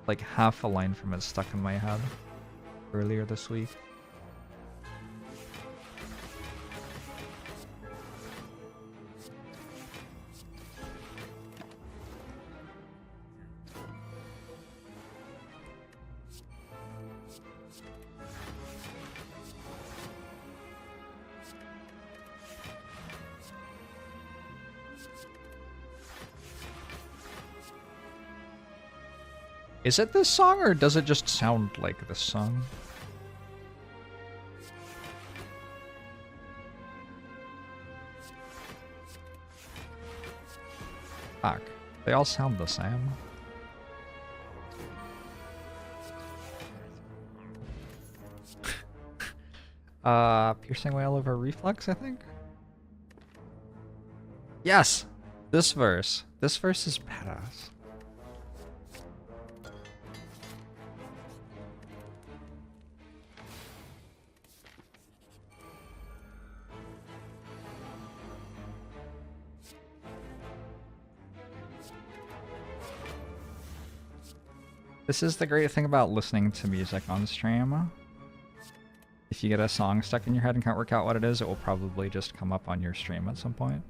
like half a line from it stuck in my head earlier this week. Is it this song, or does it just sound like this song? Fuck. They all sound the same. Piercing Wail over Reflux, I think? Yes! This verse. This verse is badass. This is the great thing about listening to music on stream. If you get a song stuck in your head and can't work out what it is, it will probably just come up on your stream at some point.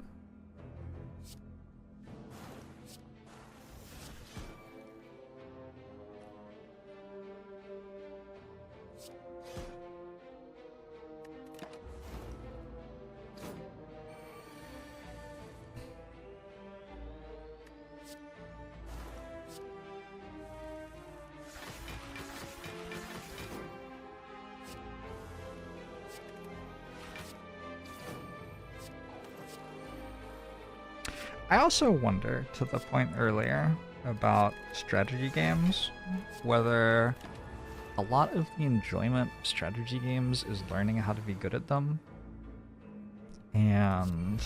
I also wonder, to the point earlier about strategy games, whether a lot of the enjoyment of strategy games is learning how to be good at them. And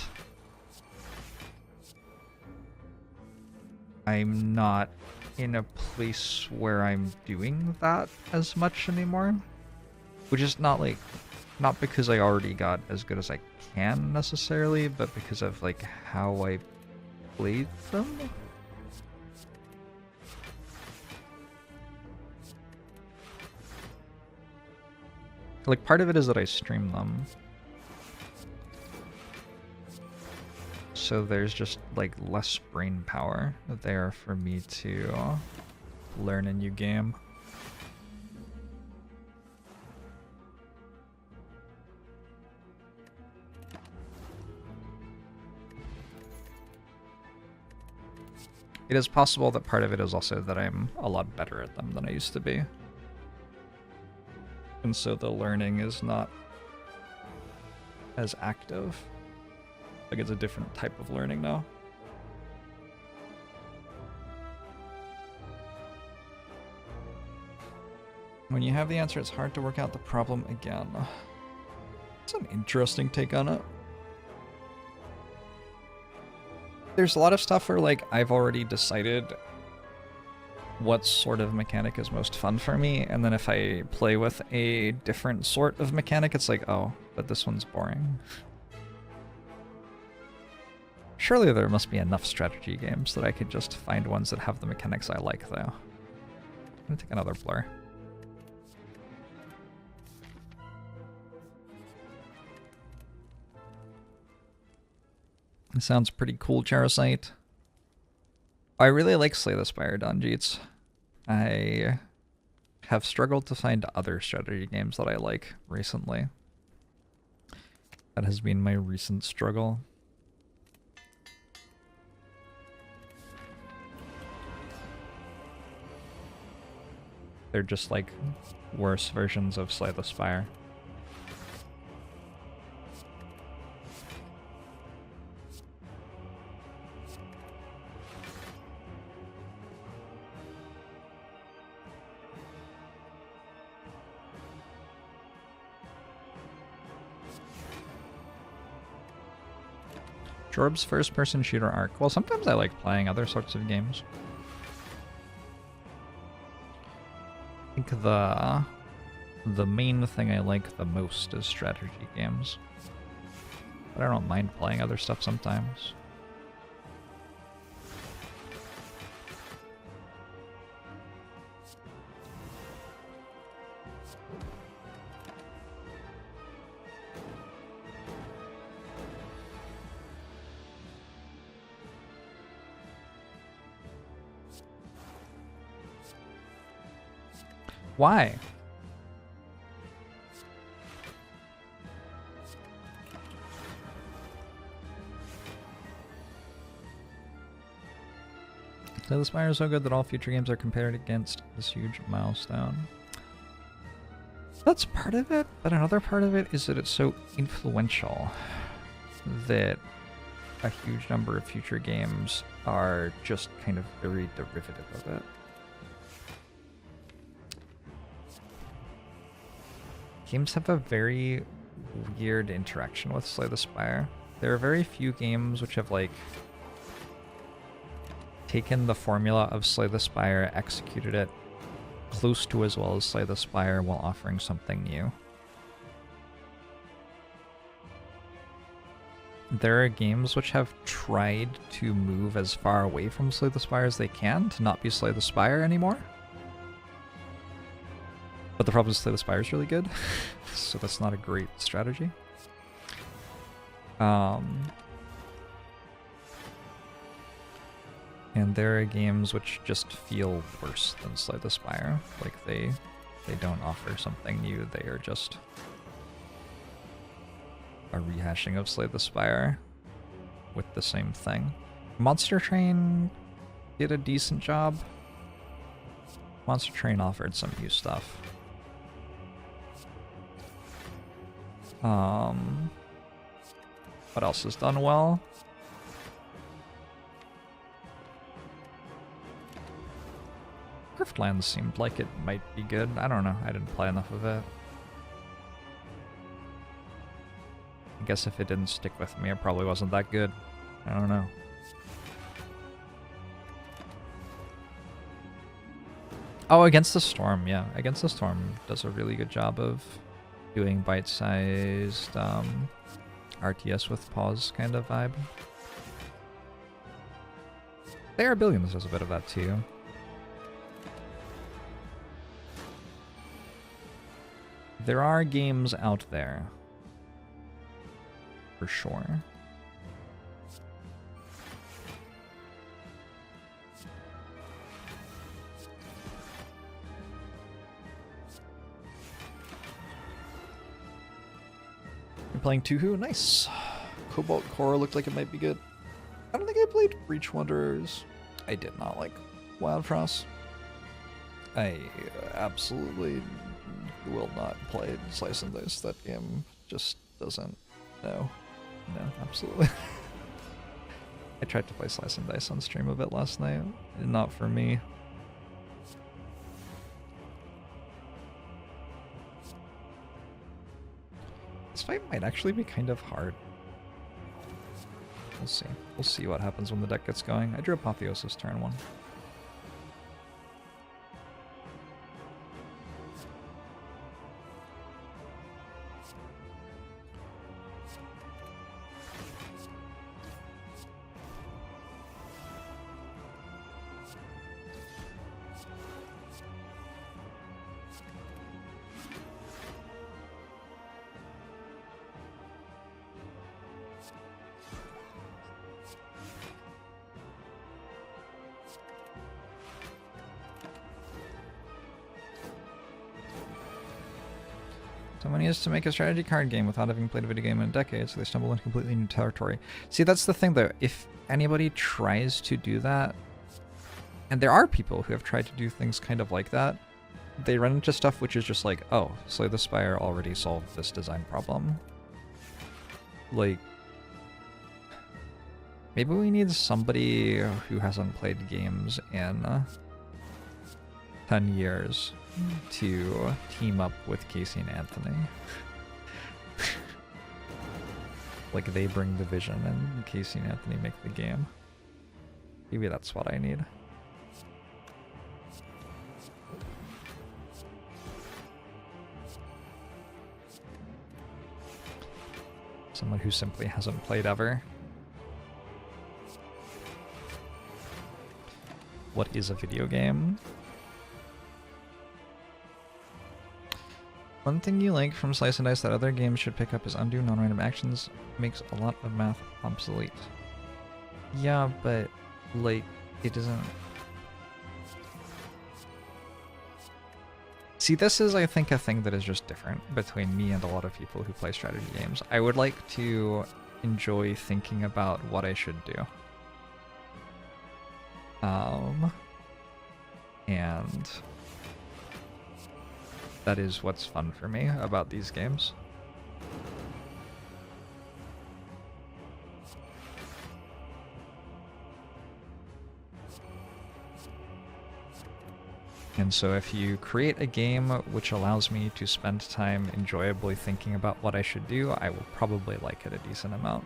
I'm not in a place where I'm doing that as much anymore. Which is not because I already got as good as I can necessarily, but because of like how I played them? Like, part of it is that I stream them. So there's just like less brain power there for me to learn a new game. It is possible that part of it is also that I'm a lot better at them than I used to be. And so the learning is not as active. Like, it's a different type of learning now. When you have the answer, it's hard to work out the problem again. It's an interesting take on it. There's a lot of stuff where, like, I've already decided what sort of mechanic is most fun for me, and then if I play with a different sort of mechanic, it's like, oh, but this one's boring. Surely there must be enough strategy games that I could just find ones that have the mechanics I like, though. I'm gonna take another blur. It sounds pretty cool, Charasite. I really like Slay the Spire Dungeons. I have struggled to find other strategy games that I like recently. That has been my recent struggle. They're just like worse versions of Slay the Spire. Jorbs first-person shooter arc. Well, sometimes I like playing other sorts of games. I think the main thing I like the most is strategy games. But I don't mind playing other stuff sometimes. Why? So the Spire is so good that all future games are compared against this huge milestone. That's part of it, but another part of it is that it's so influential that a huge number of future games are just kind of very derivative of it. Games have a very weird interaction with Slay the Spire. There are very few games which have, like, taken the formula of Slay the Spire, executed it close to as well as Slay the Spire while offering something new. There are games which have tried to move as far away from Slay the Spire as they can to not be Slay the Spire anymore. But the problem is Slay the Spire is really good, so that's not a great strategy. And there are games which just feel worse than Slay the Spire. Like they don't offer something new, they are just a rehashing of Slay the Spire with the same thing. Monster Train did a decent job. Monster Train offered some new stuff. What else has done well? Griftlands seemed like it might be good. I don't know. I didn't play enough of it. I guess if it didn't stick with me, it probably wasn't that good. I don't know. Oh, Against the Storm, yeah. Against the Storm does a really good job of doing bite-sized RTS with pause kind of vibe. They Are Billions does a bit of that too. There are games out there, for sure. You're playing Tuhu? Nice. Cobalt Core looked like it might be good. I don't think I played Breach Wanderers. I did not like Wild Frost. I absolutely will not play Slice and Dice. That game just doesn't. No, absolutely. I tried to play Slice and Dice on stream a bit last night. Not for me. This fight might actually be kind of hard. We'll see. We'll see what happens when the deck gets going. I drew Apotheosis turn 1. Someone used to make a strategy card game without having played a video game in a decade, so they stumble into completely new territory. See, that's the thing though. If anybody tries to do that, and there are people who have tried to do things kind of like that, they run into stuff which is just like, oh, Slay the Spire already solved this design problem. Like, maybe we need somebody who hasn't played games in 10 years to team up with Casey and Anthony. Like, they bring the vision and Casey and Anthony make the game. Maybe that's what I need. Someone who simply hasn't played ever. What is a video game? One thing you like from Slice and Dice that other games should pick up is undo non-random actions. Makes a lot of math obsolete. Yeah, but like it doesn't. See, this is, I think, a thing that is just different between me and a lot of people who play strategy games. I would like to enjoy thinking about what I should do. And that is what's fun for me about these games. And so if you create a game which allows me to spend time enjoyably thinking about what I should do, I will probably like it a decent amount.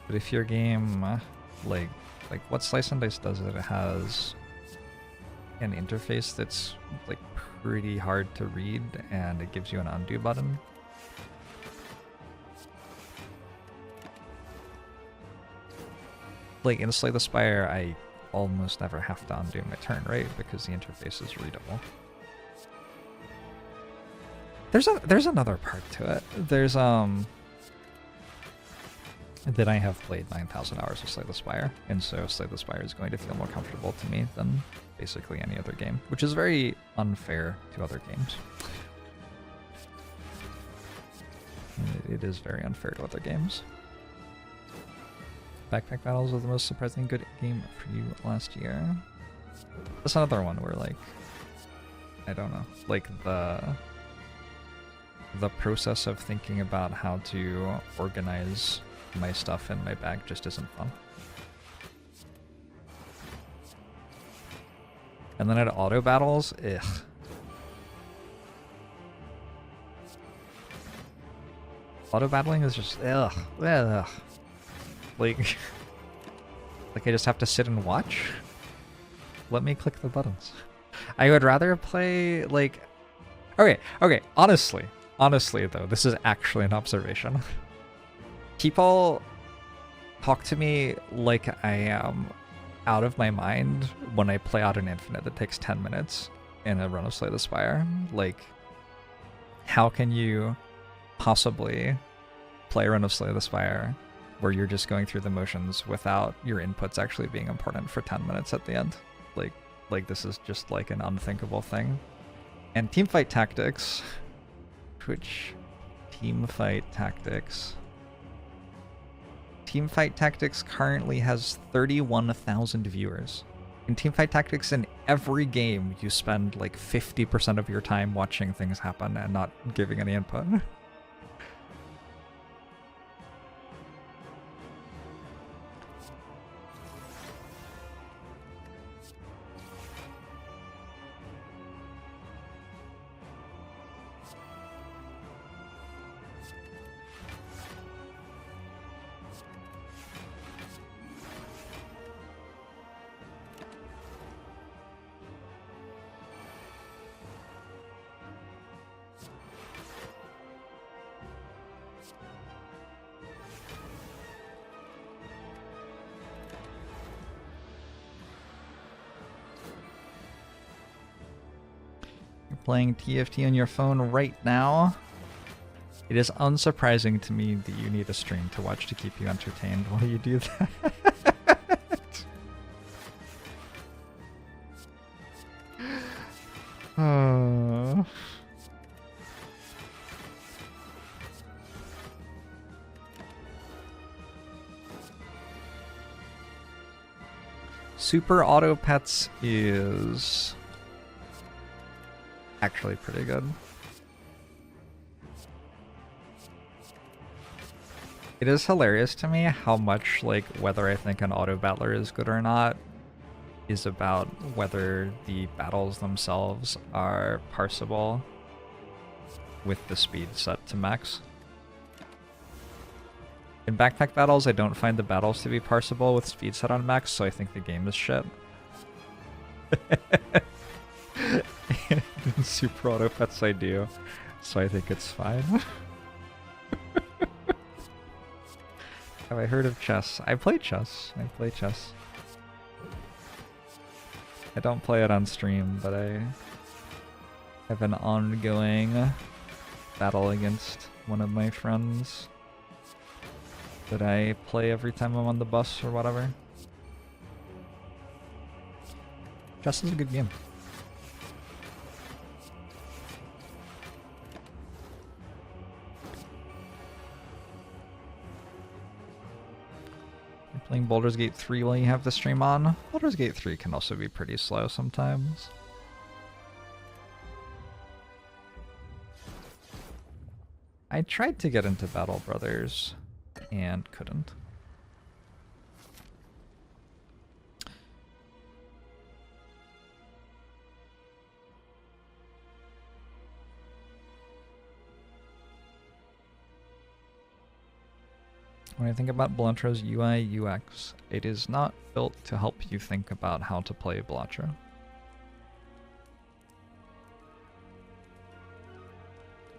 But if your game, like what Slice and Dice does is it has an interface that's like pretty hard to read, and it gives you an undo button. Like in Slay the Spire, I almost never have to undo my turn, right? Because the interface is readable. There's another part to it. There's that I have played 9,000 hours of Slay the Spire, and so Slay the Spire is going to feel more comfortable to me than basically any other game, which is very unfair to other games. It is very unfair to other games. Backpack Battles was the most surprisingly good game for you last year. That's another one where, like, I don't know, like the process of thinking about how to organize my stuff in my bag just isn't fun. And then at auto battles, ugh. Auto battling is just ugh. Like I just have to sit and watch? Let me click the buttons. I would rather play, like... Okay, honestly though, this is actually an observation. People talk to me like I am out of my mind when I play out an infinite that takes 10 minutes in a run of Slay the Spire. Like, how can you possibly play a run of Slay the Spire where you're just going through the motions without your inputs actually being important for 10 minutes at the end? Like this is just like an unthinkable thing. And Teamfight Tactics, Twitch, Teamfight Tactics. Teamfight Tactics currently has 31,000 viewers. In Teamfight Tactics, in every game, you spend like 50% of your time watching things happen and not giving any input. Playing TFT on your phone right now? It is unsurprising to me that you need a stream to watch to keep you entertained while you do that. Super Auto Pets is actually pretty good. It is hilarious to me how much, like, whether I think an auto battler is good or not is about whether the battles themselves are parsable with the speed set to max. In backpack battles, I don't find the battles to be parsable with speed set on max, so I think the game is shit. Super auto pets I do, so I think it's fine. Have I heard of chess? I play chess. I play chess. I don't play it on stream, but I have an ongoing battle against one of my friends that I play every time I'm on the bus or whatever. Chess is a good game. You're playing Baldur's Gate 3 while you have the stream on. Baldur's Gate 3 can also be pretty slow sometimes. I tried to get into Battle Brothers and couldn't. When I think about Blantra's UI UX, it is not built to help you think about how to play Blantra.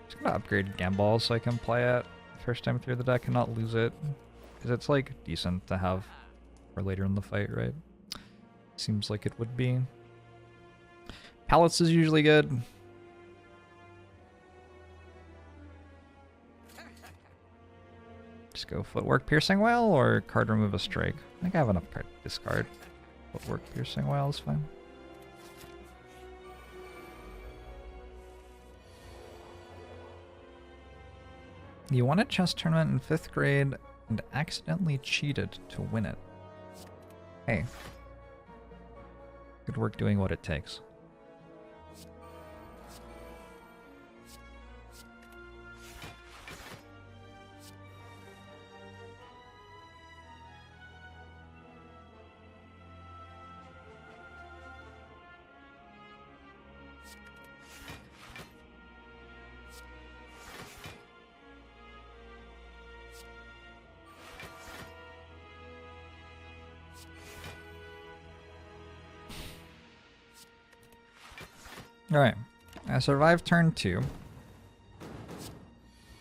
Just gonna upgrade Gambol so I can play it first time through the deck and not lose it. Because it's like decent to have for later in the fight, right? Seems like it would be. Pallets is usually good. Just go Footwork Piercing Whale or card remove a strike. I think I have enough card to discard. Footwork Piercing Whale is fine. You won a chess tournament in 5th grade and accidentally cheated to win it. Hey. Good work doing what it takes. Alright. I survived turn 2.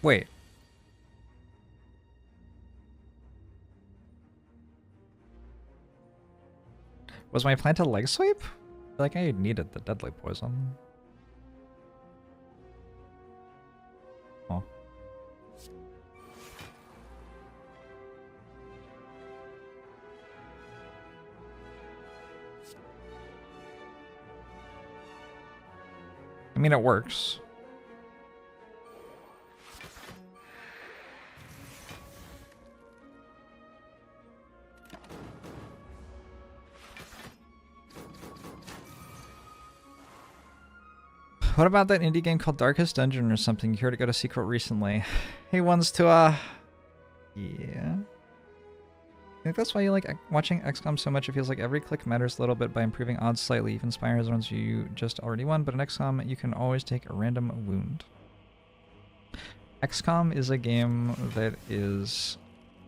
Wait. Was my plan to leg sweep? Like I needed the deadly poison. Oh. I mean, it works. What about that indie game called Darkest Dungeon or something? You heard it got a sequel recently. Hey, ones to, yeah. I think that's why you like watching XCOM so much. It feels like every click matters a little bit by improving odds slightly. Even Spire has ones you just already won, but in XCOM you can always take a random wound. XCOM is a game that is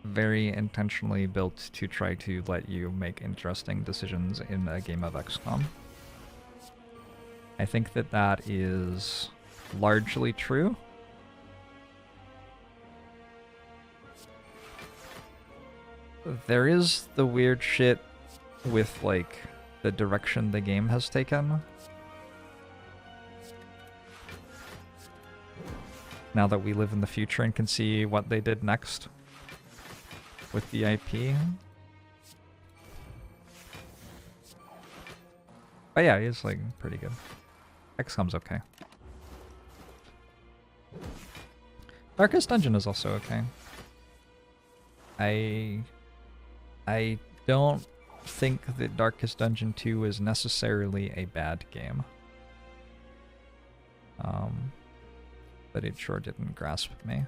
very intentionally built to try to let you make interesting decisions in a game of XCOM. I think that that is largely true. There is the weird shit with, like, the direction the game has taken. Now that we live in the future and can see what they did next with the IP. But yeah, he's, like, pretty good. XCOM's okay. Darkest Dungeon is also okay. I don't think that Darkest Dungeon 2 is necessarily a bad game. But it sure didn't grasp me.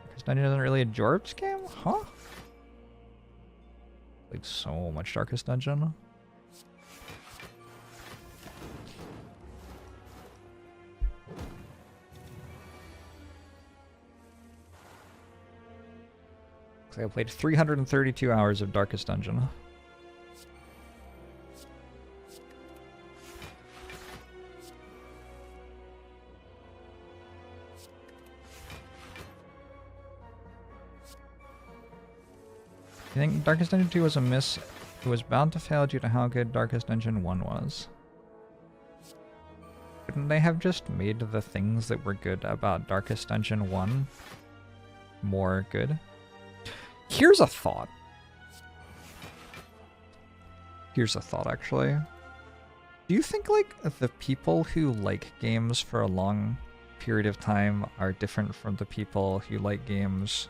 Darkest Dungeon isn't really a Jorbs game? Huh? Played so much Darkest Dungeon. So I played 332 hours of Darkest Dungeon. I think Darkest Dungeon 2 was a miss. It was bound to fail due to how good Darkest Dungeon 1 was. Couldn't they have just made the things that were good about Darkest Dungeon 1 more good? Here's a thought. Here's a thought, actually. Do you think, like, the people who like games for a long period of time are different from the people who like games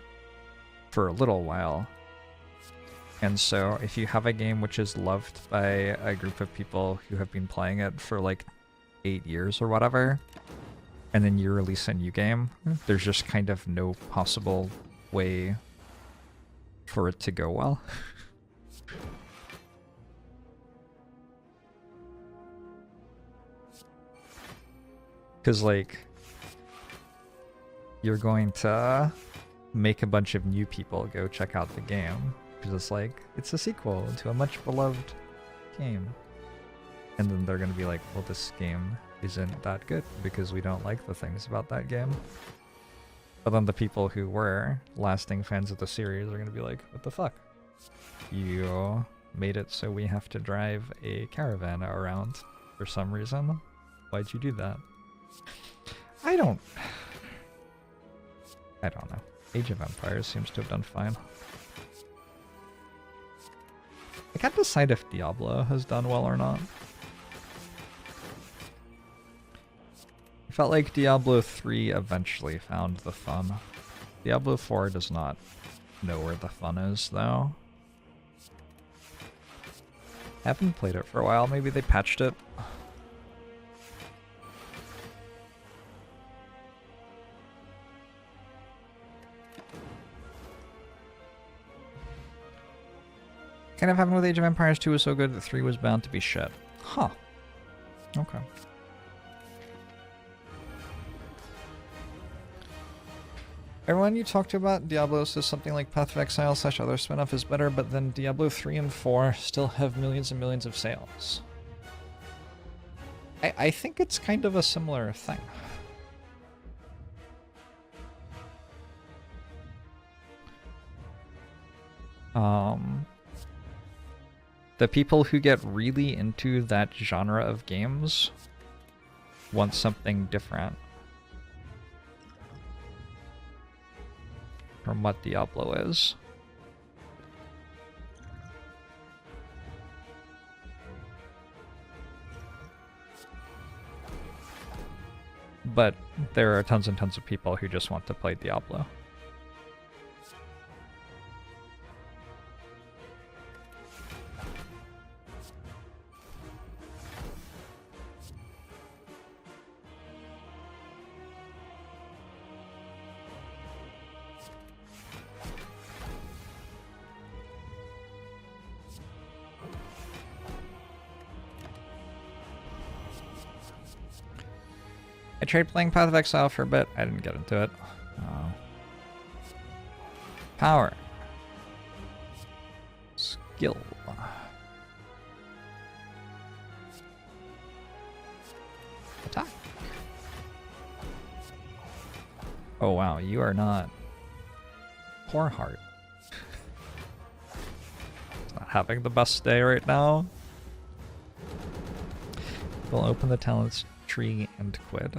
for a little while? And so, if you have a game which is loved by a group of people who have been playing it for, like, 8 years or whatever, and then you release a new game, there's just kind of no possible way for it to go well. Because, like, you're going to make a bunch of new people go check out the game. Because it's like, it's a sequel to a much beloved game. And then they're going to be like, well, this game isn't that good because we don't like the things about that game. But then the people who were lasting fans of the series are going to be like, what the fuck? You made it so we have to drive a caravan around for some reason. Why'd you do that? I don't know. Age of Empires seems to have done fine. I can't decide if Diablo has done well or not. I felt like Diablo 3 eventually found the fun. Diablo 4 does not know where the fun is, though. I haven't played it for a while. Maybe they patched it. Kind of happened with Age of Empires 2 was so good that 3 was bound to be shit. Huh. Okay. Everyone you talk to about Diablo says something like Path of Exile / other spin-off is better, but then Diablo 3 and 4 still have millions and millions of sales. I think it's kind of a similar thing. The people who get really into that genre of games want something different from what Diablo is. But there are tons and tons of people who just want to play Diablo. I tried playing Path of Exile for a bit. I didn't get into it. Power. Skill. Attack. Oh wow, you are not. Poor heart. It's not having the best day right now. We'll open the talents tree and quit.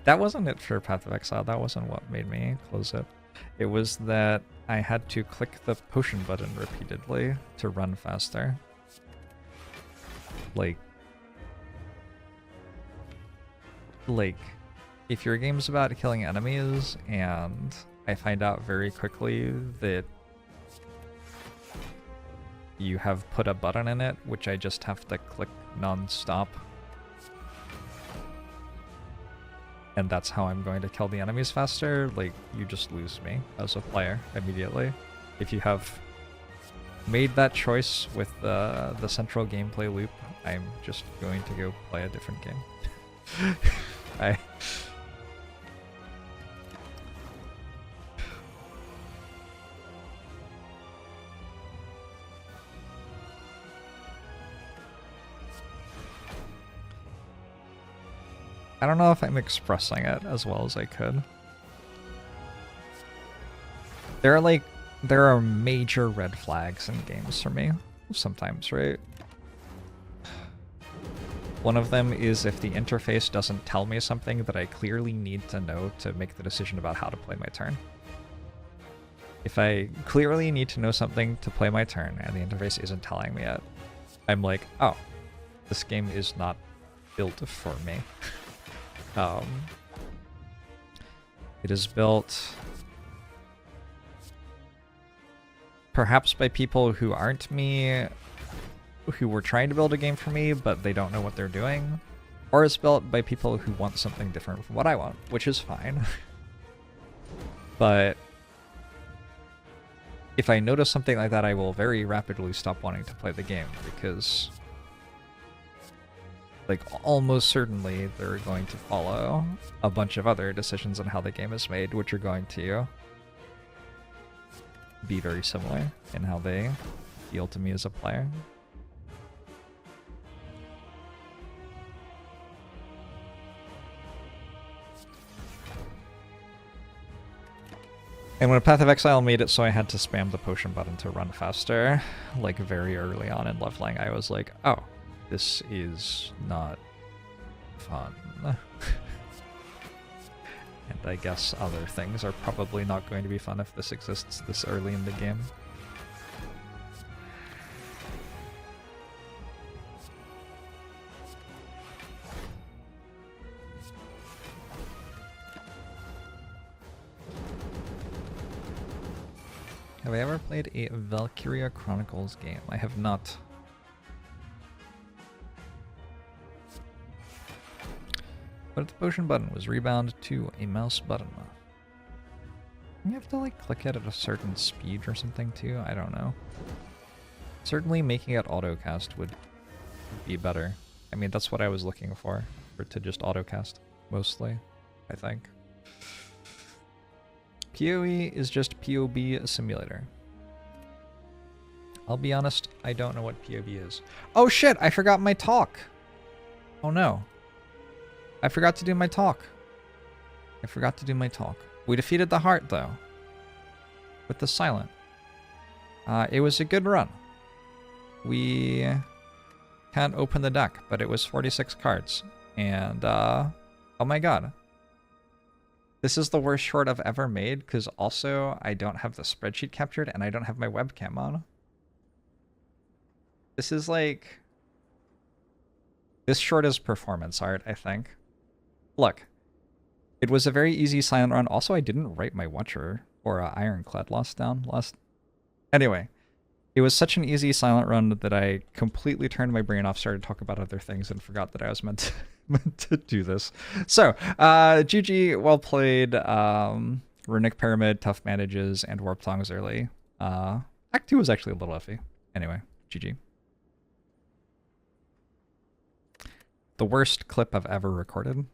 That wasn't it for Path of Exile. That wasn't what made me close it. It was that I had to click the potion button repeatedly to run faster. Like, if your game's about killing enemies and I find out very quickly that you have put a button in it, which I just have to click non-stop, and that's how I'm going to kill the enemies faster, like, you just lose me as a player immediately. If you have made that choice with the central gameplay loop, I'm just going to go play a different game. I don't know if I'm expressing it as well as I could. There are major red flags in games for me sometimes, right? One of them is if the interface doesn't tell me something that I clearly need to know to make the decision about how to play my turn. If I clearly need to know something to play my turn and the interface isn't telling me it, I'm like, oh, this game is not built for me. It is built perhaps by people who aren't me, who were trying to build a game for me, but they don't know what they're doing. Or it's built by people who want something different from what I want, which is fine. But if I notice something like that, I will very rapidly stop wanting to play the game, because like almost certainly they're going to follow a bunch of other decisions on how the game is made, which are going to be very similar in how they feel to me as a player. And when Path of Exile made it so I had to spam the potion button to run faster, like very early on in leveling, I was like, oh, this is not fun. And I guess other things are probably not going to be fun if this exists this early in the game. Have I ever played a Valkyria Chronicles game? I have not. But if the potion button was rebound to a mouse button. You have to like click it at a certain speed or something too? I don't know. Certainly making it autocast would be better. I mean, that's what I was looking for it to just autocast, mostly, I think. PoE is just POB simulator. I'll be honest, I don't know what POB is. Oh shit, I forgot my talk. Oh no. I forgot to do my talk. We defeated the heart though. With the silent. It was a good run. We can't open the deck, but it was 46 cards. And oh my god. This is the worst short I've ever made, because also I don't have the spreadsheet captured and I don't have my webcam on. This is like... This short is performance art, I think. Look. It was a very easy silent run. Also, I didn't write my Watcher or Ironclad loss down last... Anyway. It was such an easy silent run that I completely turned my brain off, started to talk about other things, and forgot that I was meant to do this. So, GG, well played. Runic Pyramid, tough manages, and Warp Tongues early. Act 2 was actually a little iffy. Anyway, GG. The worst clip I've ever recorded.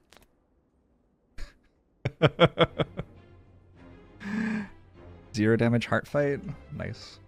Zero damage heart fight. Nice.